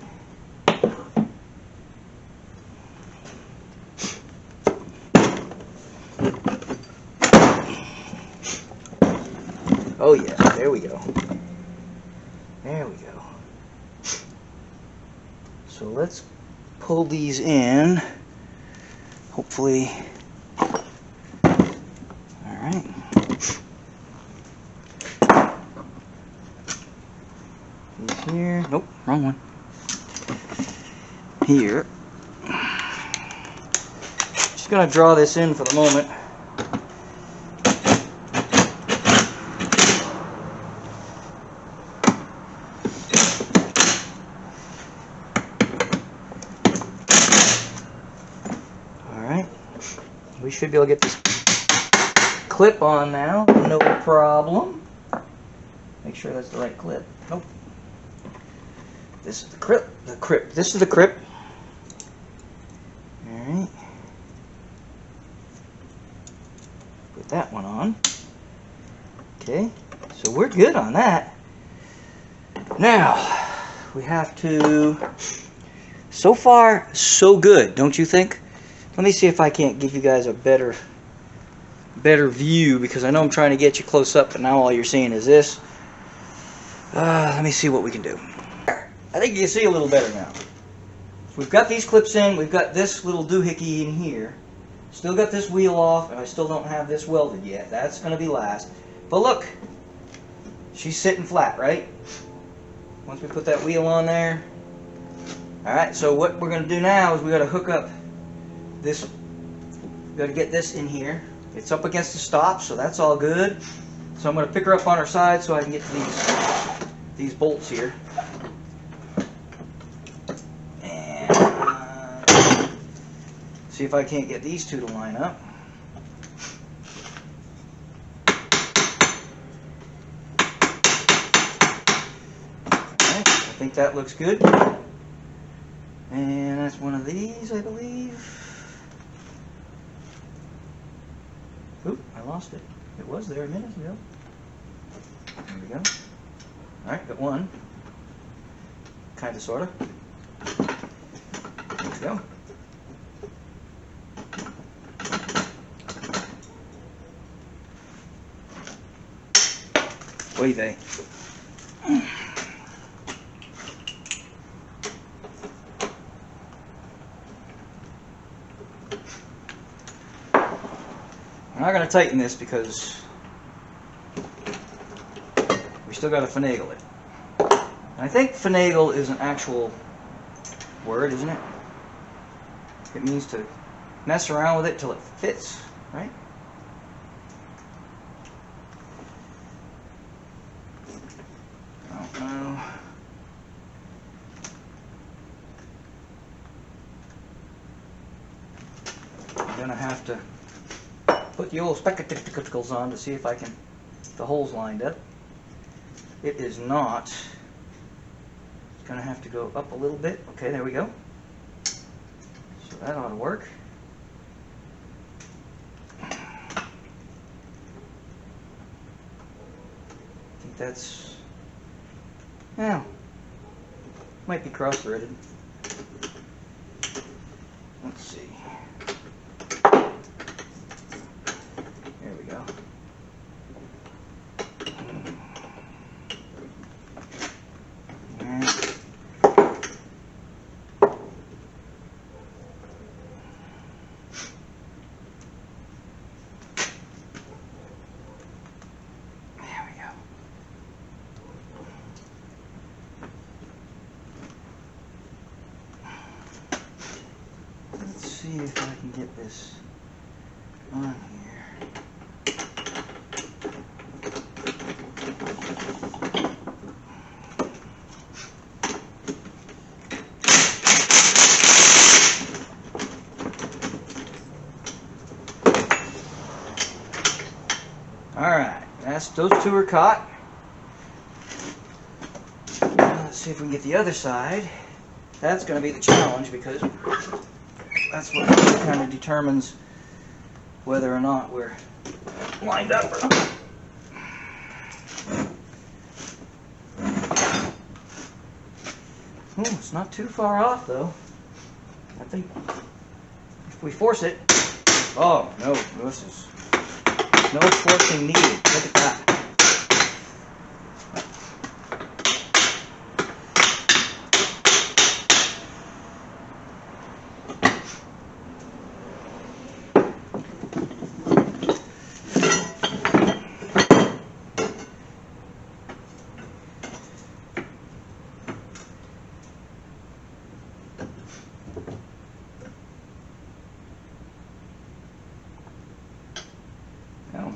Oh yeah, there we go. There we go. So let's pull these in. Hopefully. All right. Here, nope, wrong one. Here. Just gonna draw this in for the moment. Alright. We should be able to get this clip on now, no problem. Make sure that's the right clip. Nope. This is the crip. This is the crip. Alright. Put that one on. Okay. So we're good on that. Now, we have to... So far, so good, don't you think? Let me see if I can't give you guys a better view, because I know I'm trying to get you close up, but now all you're seeing is this. Let me see what we can do. I think you can see a little better now. We've got these clips in, we've got this little doohickey in here. Still got this wheel off, and I still don't have this welded yet. That's going to be last. But look, she's sitting flat, right? Once we put that wheel on there. Alright, so what we're going to do now is we got to hook up this, we got to get this in here. It's up against the stop, so that's all good. So I'm going to pick her up on her side so I can get to these bolts here. See if I can't get these two to line up. Alright, I think that looks good. And that's one of these, I believe. Oop, I lost it. It was there a minute ago. There we go. Alright, got one. Kinda, sorta. There we go. Oy vey. I'm not going to tighten this because still got to finagle it. And I think finagle is an actual word, isn't it? It means to mess around with it till it fits, right? I don't know. I'm gonna have to put the old spectacles on to see if I can get the holes lined up. It is not. It's gonna have to go up a little bit. Okay, there we go. So that ought to work. I think that's, yeah, might be cross-threaded. Let's see. There we go. See if I can get this on here. Alright, those two are caught. Now let's see if we can get the other side. That's going to be the challenge because that's what kind of determines whether or not we're lined up or not. Oh, it's not too far off though. I think if we force it. Oh no, this is no forcing needed. Look at that.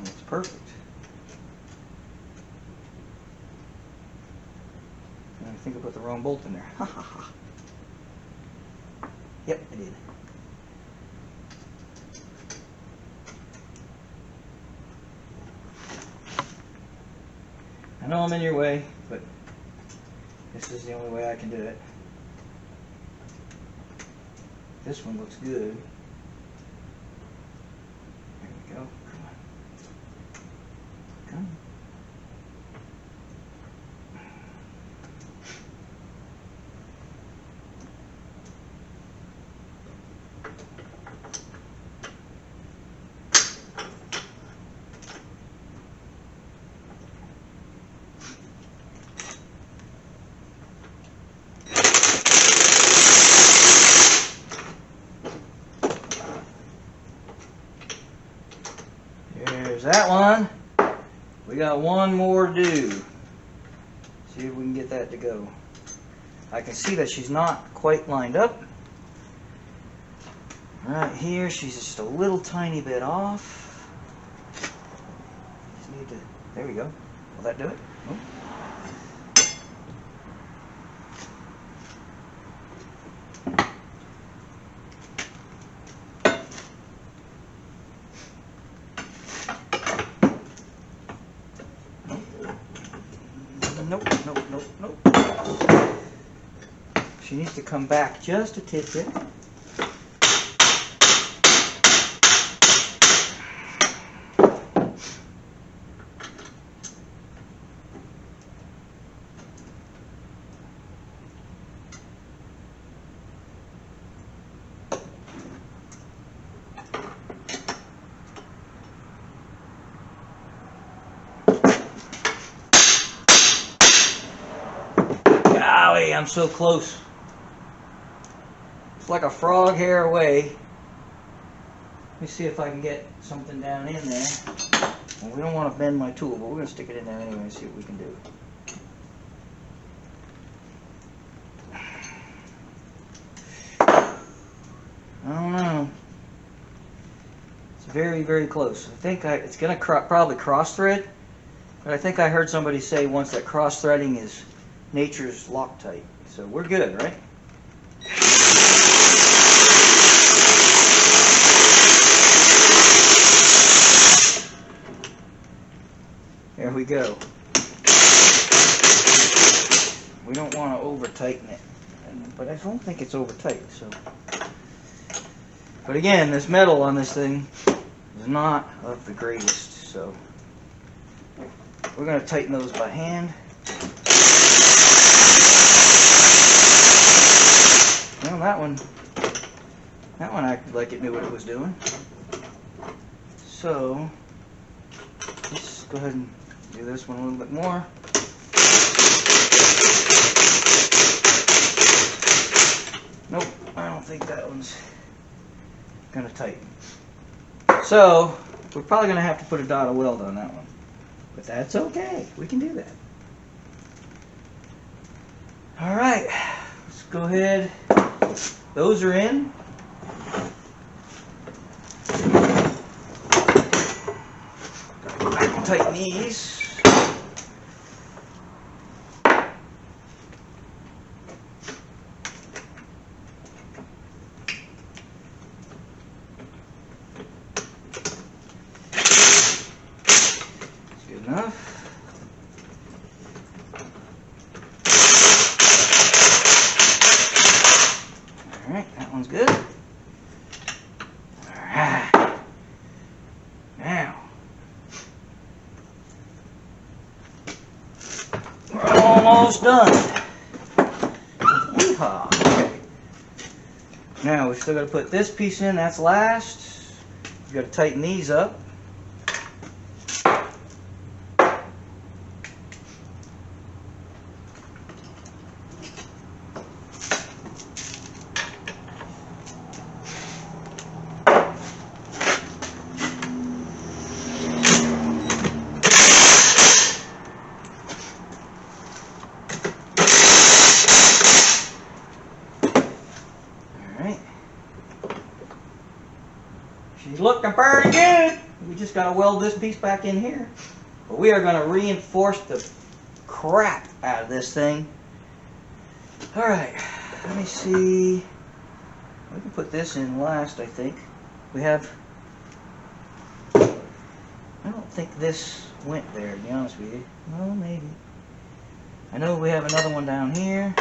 It's perfect. And I think I put the wrong bolt in there. Ha ha ha. Yep, I did. I know I'm in your way, but this is the only way I can do it. This one looks good. There we go. Come. There's that one. We got one more to do. See if we can get that to go. I can see that she's not quite lined up. Right here, she's just a little tiny bit off. Just need to, there we go. Will that do it? Nope. Nope, nope, nope, nope. She needs to come back just a tidbit. Golly, I'm so close. It's like a frog hair away. Let me see if I can get something down in there. Well, we don't want to bend my tool, but we're going to stick it in there anyway and see what we can do. very, very close. I think it's going to probably cross thread, but I think I heard somebody say once that cross threading is nature's Loctite. So we're good, right? There we go. We don't want to over tighten it, but I don't think it's over tight. So, but again, this metal on this thing is not of the greatest, so we're going to tighten those by hand. Well, that one acted like it knew what it was doing. So let's go ahead and do this one a little bit more. Nope, I don't think that one's going to tighten. So we're probably going to have to put a dot of weld on that one. But that's okay. We can do that. Alright, let's go ahead. Those are in. I can tighten these. Enough. Alright, that one's good. Alright. Now, we're almost done. Yeehaw. Okay. Now, we've still got to put this piece in, that's last. We've got to tighten these up. She's looking pretty good. We just got to weld this piece back in here. But we are going to reinforce the crap out of this thing. Alright, let me see. We can put this in last, I think. We have... I don't think this went there, to be honest with you. Well, maybe. I know we have another one down here.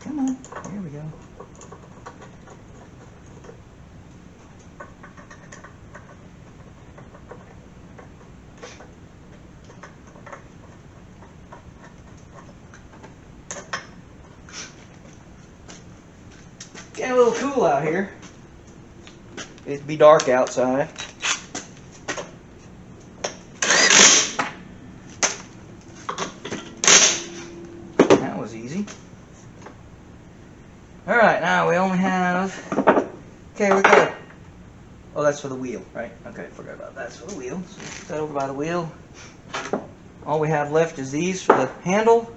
Come on, there we go. Getting a little cool out here. It'd be dark outside. That was easy. Alright, now we only have... Okay, we got... Oh, that's for the wheel, right? Okay, forgot about that. That's for the wheel. So put that over by the wheel. All we have left is these for the handle.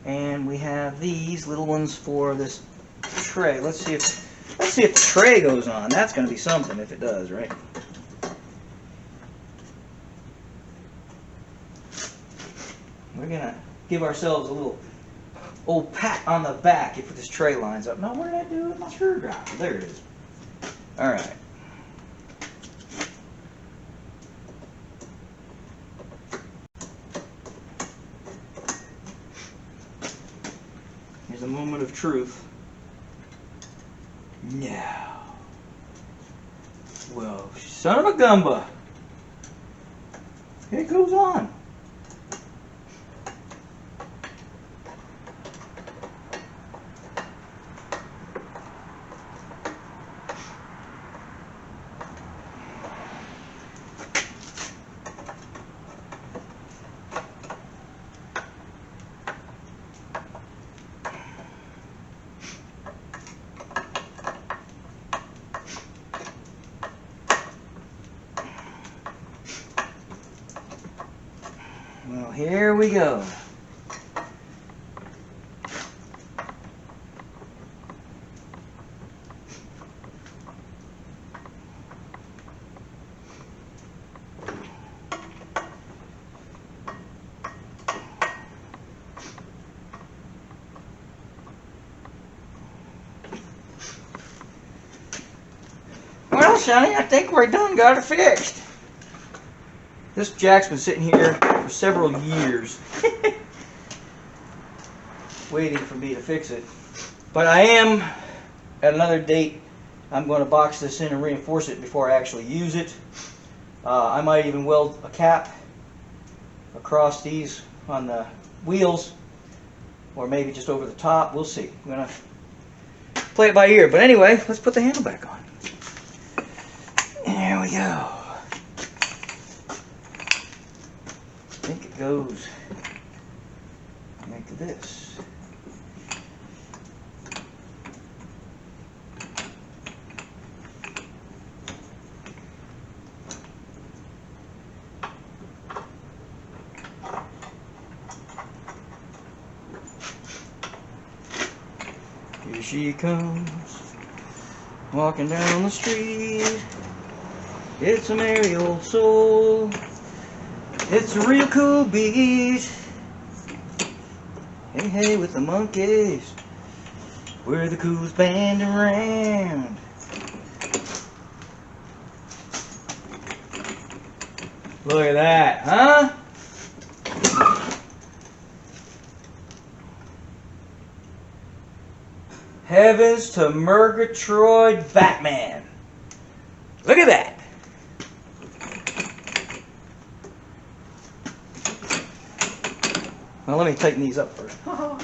And we have these little ones for this tray. Let's see if the tray goes on. That's going to be something if it does, right? We're going to give ourselves a little old pat on the back if this tray lines up. Now, what did I do with my screwdriver? There it is. All right. Here's a moment of truth. No. Well, son of a gumba. It goes on. Well, here we go. Sonny, I think we're done got it fixed. This jack's been sitting here for several years waiting for me to fix it. But I am, at another date, I'm going to box this in and reinforce it before I actually use it. I might even weld a cap across these on the wheels, or maybe just over the top. We'll see. I'm going to play it by ear. But anyway, let's put the handle back on. There we go. I think it goes like this. Here she comes, walking down the street. It's a merry old soul. It's a real cool beat. Hey, hey, with the monkeys. We're the coolest band around. Look at that, huh? Heavens to Murgatroyd Batman. Look at that. Well, let me tighten these up first. Well,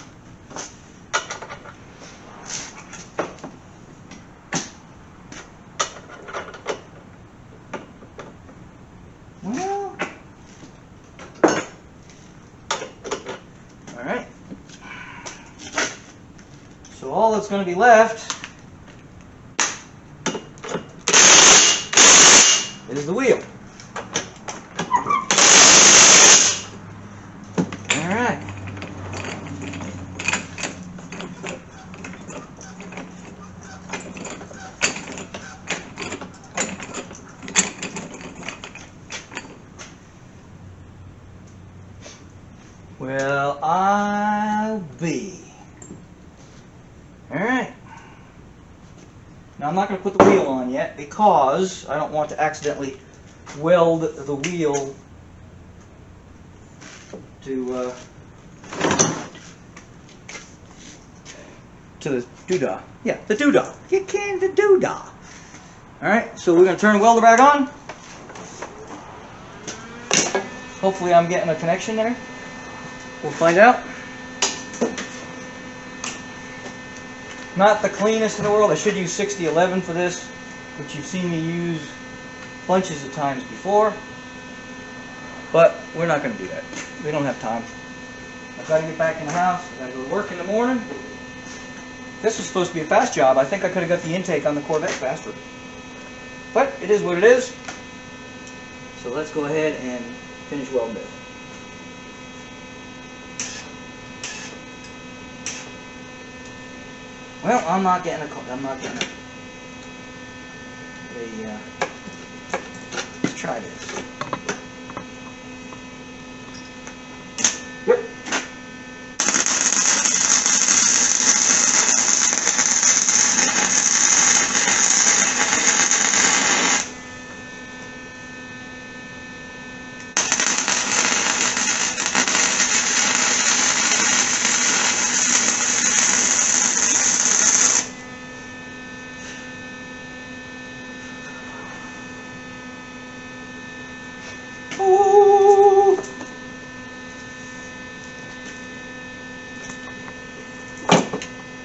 all right. So all that's going to be left is the wheel. All right. Well, I'll be. All right. Now I'm not going to put the wheel on yet because I don't want to accidentally weld the wheel to the doodah. Yeah, the doodah. You can the doodah. All right. So we're going to turn the welder back on. Hopefully I'm getting a connection there. We'll find out. Not the cleanest in the world. I should use 6011 for this, which you've seen me use bunches of times before. But we're not going to do that. We don't have time. I've got to get back in the house. I've got to go to work in the morning. This was supposed to be a fast job. I think I could have got the intake on the Corvette faster. But it is what it is. So let's go ahead and finish welding this. Well, I'm not getting let's try this. Yep.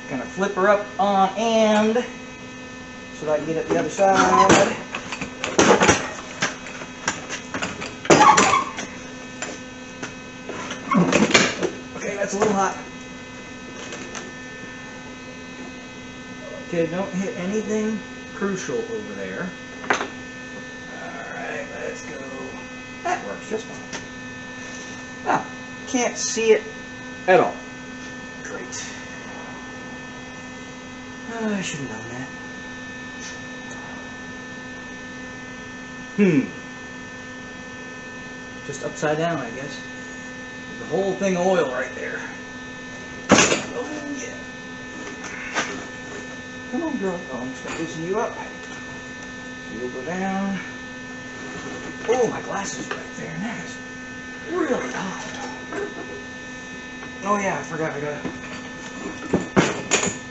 Gonna flip her up on end so that I can get at the other side. Okay, that's a little hot. Okay, don't hit anything crucial over there. Alright, let's go. That works just fine. Ah, can't see it at all. Great. Oh, I should have done that. Just upside down, I guess. There's a whole thing of oil right there. Oh, yeah. Come on, girl. Oh, I'm just going to loosen you up. Wheel go down. Oh, my glasses right there. And that is really hot. Oh yeah, I forgot I gotta.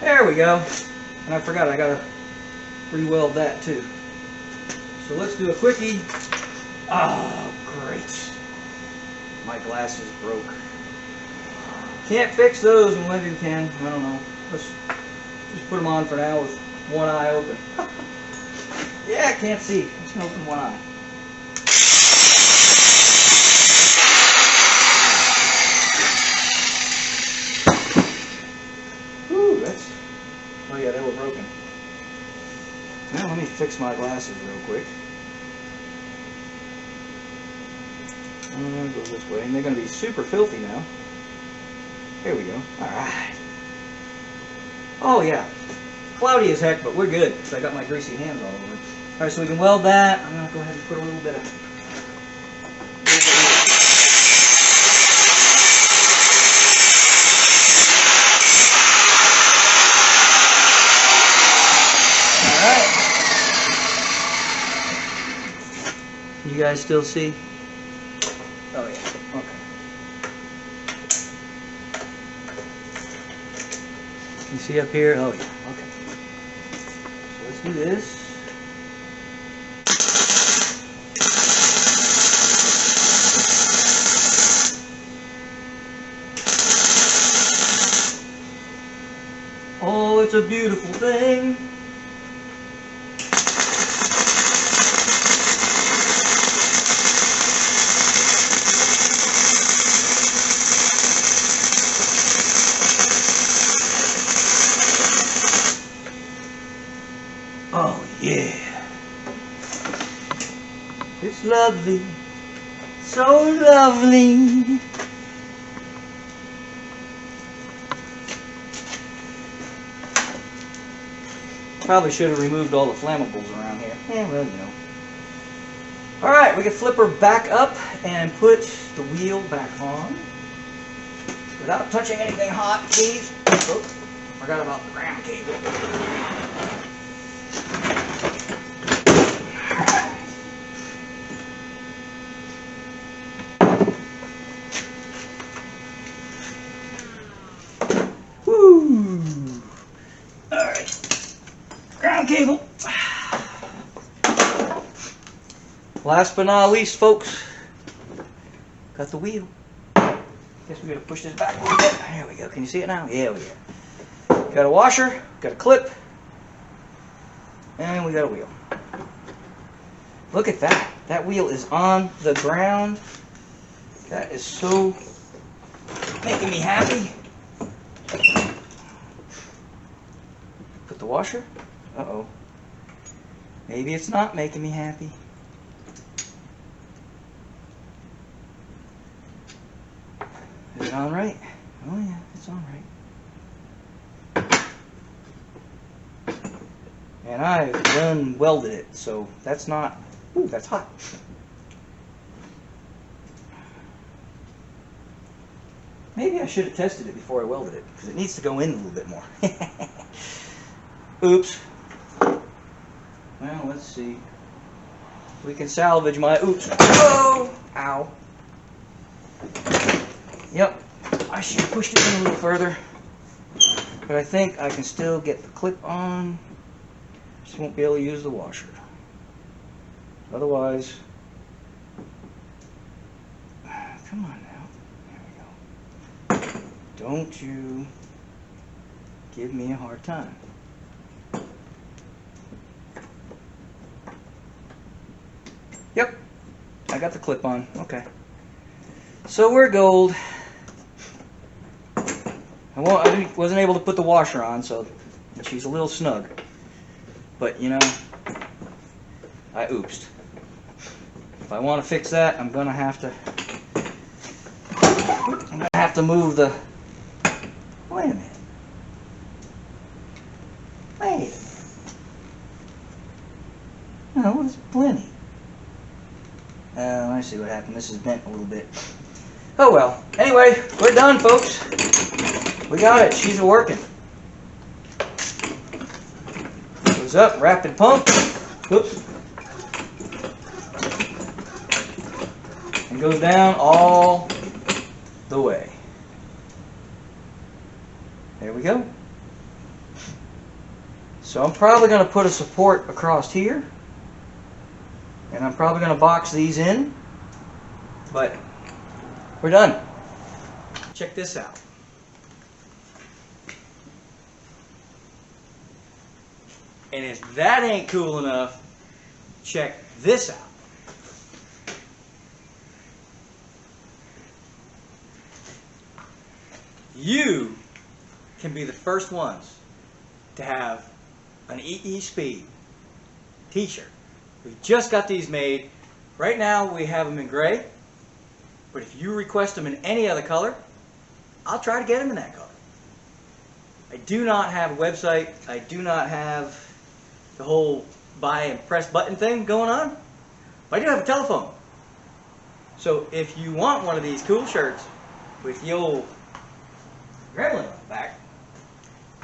There we go. And I forgot I gotta re-weld that too. So let's do a quickie. Oh, great. My glasses broke. Can't fix those, and maybe we can. I don't know. Let's just put them on for now with one eye open. Yeah, I can't see. Let's open one eye. Whew, that's... Oh yeah, they were broken. Now let me fix my glasses real quick. Go this way, and they're going to be super filthy now. Here we go. Alright. Oh yeah. Cloudy as heck, but we're good, because I got my greasy hands all over. Alright, so we can weld that. I'm going to go ahead and put a little bit of... Alright. You guys still see? Oh yeah, okay. You see up here? Oh yeah, okay. So let's do this. Oh, it's a beautiful thing. Oh yeah, it's lovely, so lovely. Probably should have removed all the flammables around here. Yeah, well, you know. Alright, we can flip her back up and put the wheel back on without touching anything hot, please. Oh, forgot about the ground cable. Alright, ground cable. Last but not least, folks, got the wheel. Guess we gotta push this back a little bit. There we go. Can you see it now? Yeah, we go. Got a washer, got a clip, and we got a wheel. Look at that. That wheel is on the ground. That is so making me happy. Put the washer. Uh-oh. Maybe it's not making me happy. Is it on right? Oh yeah, it's on right. And I've done welded it, so that's not... Ooh, that's hot. Maybe I should have tested it before I welded it, because it needs to go in a little bit more. Oops. Well, let's see. We can salvage my... Oops. Oh! Ow. Yep. I should have pushed it in a little further. But I think I can still get the clip on. Just won't be able to use the washer. Otherwise... Come on now. There we go. Don't you give me a hard time. Yep, I got the clip on. Okay. So we're gold. I wasn't able to put the washer on, so she's a little snug. But, you know, I oopsed. If I want to fix that, I'm going to have to move the... Wait a minute. Wait a minute. No, it's plenty. I see what happened. This is bent a little bit. Oh well. Anyway, we're done, folks. We got it. She's working. Goes up, rapid pump. Oops. goes down all the way. There we go. So I'm probably going to put a support across here, and I'm probably going to box these in, but we're done. Check this out. And if that ain't cool enough, check this out. You can be the first ones to have an EE Speed t-shirt. We just got these made. Right now we have them in gray, but if you request them in any other color, I'll try to get them in that color. I do not have a website. I do not have the whole buy and press button thing going on, but I do have a telephone. So if you want one of these cool shirts with the old gremlin on the back,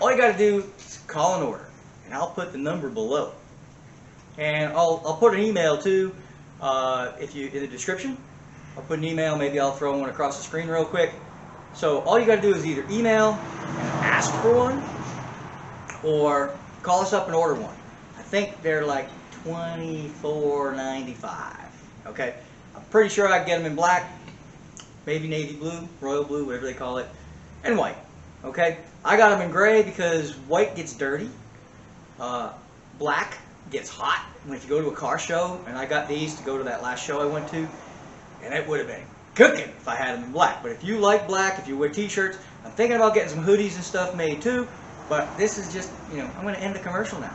all you got to do is call an order, and I'll put the number below. And I'll put an email too, if you in the description. I'll put an email. Maybe I'll throw one across the screen real quick. So all you got to do is either email and ask for one, or call us up and order one. I think they're like $24.95. Okay, I'm pretty sure I can get them in black, maybe navy blue, royal blue, whatever they call it, and white. Okay, I got them in gray because white gets dirty, black gets hot when you go to a car show, and I got these to go to that last show I went to, and it would have been cooking if I had them in black. But if you like black, if you wear t-shirts, I'm thinking about getting some hoodies and stuff made too, but this is just, you know, I'm going to end the commercial now.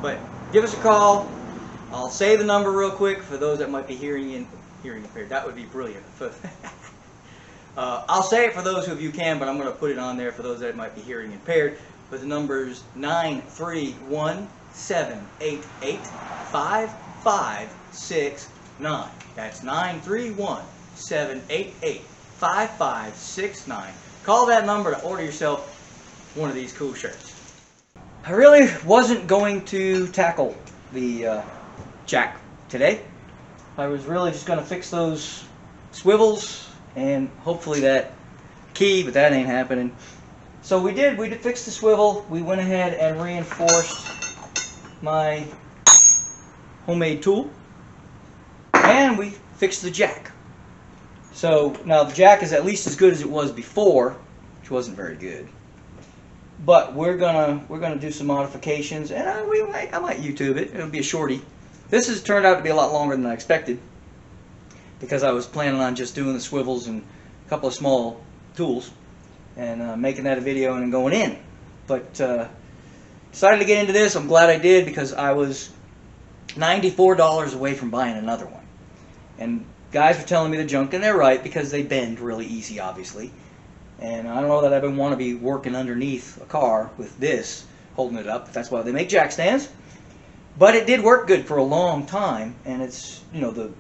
But give us a call. I'll say the number real quick for those that might be hearing impaired. That would be brilliant. I'll say it for those of you can, but I'm going to put it on there for those that might be hearing impaired. But the number's 931-788-5569. That's 931-788-5569. Call that number to order yourself one of these cool shirts. I really wasn't going to tackle the jack today. I was really just going to fix those swivels and hopefully that key, but that ain't happening. So we did fix the swivel. We went ahead and reinforced my homemade tool, and we fixed the jack. So now the jack is at least as good as it was before, which wasn't very good. But we're gonna do some modifications, and I might YouTube it. It'll be a shorty. This has turned out to be a lot longer than I expected, because I was planning on just doing the swivels and a couple of small tools and making that a video and then going in. But decided to get into this. I'm glad I did, because I was $94 away from buying another one. And guys were telling me the junk, and they're right, because they bend really easy, obviously. And I don't know that I would want to be working underneath a car with this, holding it up. That's why they make jack stands. But it did work good for a long time, and it's, you know, the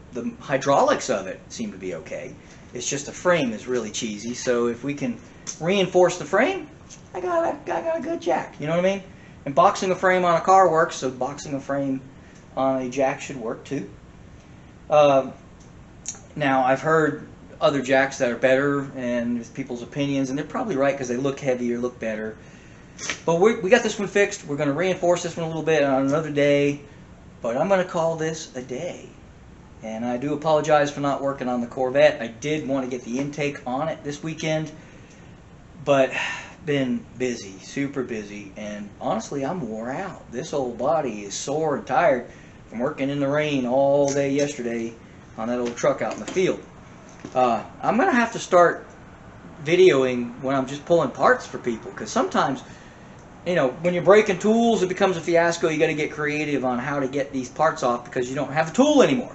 hydraulics of it seem to be okay. It's just the frame is really cheesy. So if we can reinforce the frame, I got a good jack. You know what I mean? And boxing a frame on a car works, so boxing a frame on a jack should work too. Now I've heard other jacks that are better, and with people's opinions, and they're probably right, because they look heavier, look better. But we got this one fixed. We're going to reinforce this one a little bit on another day, but I'm going to call this a day. And I do apologize for not working on the Corvette. I did want to get the intake on it this weekend, but been busy, super busy, and honestly I'm wore out. This old body is sore and tired from working in the rain all day yesterday on that old truck out in the field. I'm going to have to start videoing when I'm just pulling parts for people, because sometimes, you know, when you're breaking tools, it becomes a fiasco. You got to get creative on how to get these parts off, because you don't have a tool anymore.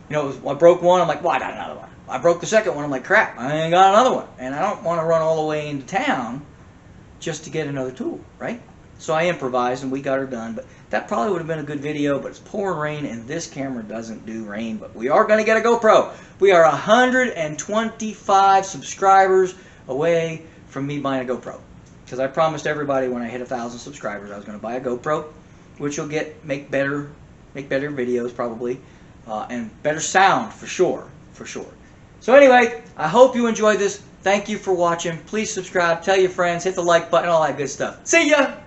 You know, I broke one, I'm like, well, I got another one. I broke the second one, I'm like, crap, I ain't got another one. And I don't want to run all the way into town just to get another tool, right? So I improvised and we got her done. But that probably would have been a good video, but it's pouring rain and this camera doesn't do rain. But we are going to get a GoPro. We are 125 subscribers away from me buying a GoPro, because I promised everybody when I hit 1,000 subscribers I was going to buy a GoPro, which will make better videos probably, and better sound for sure. So anyway, I hope you enjoyed this. Thank you for watching. Please subscribe, tell your friends, hit the like button, all that good stuff. See ya!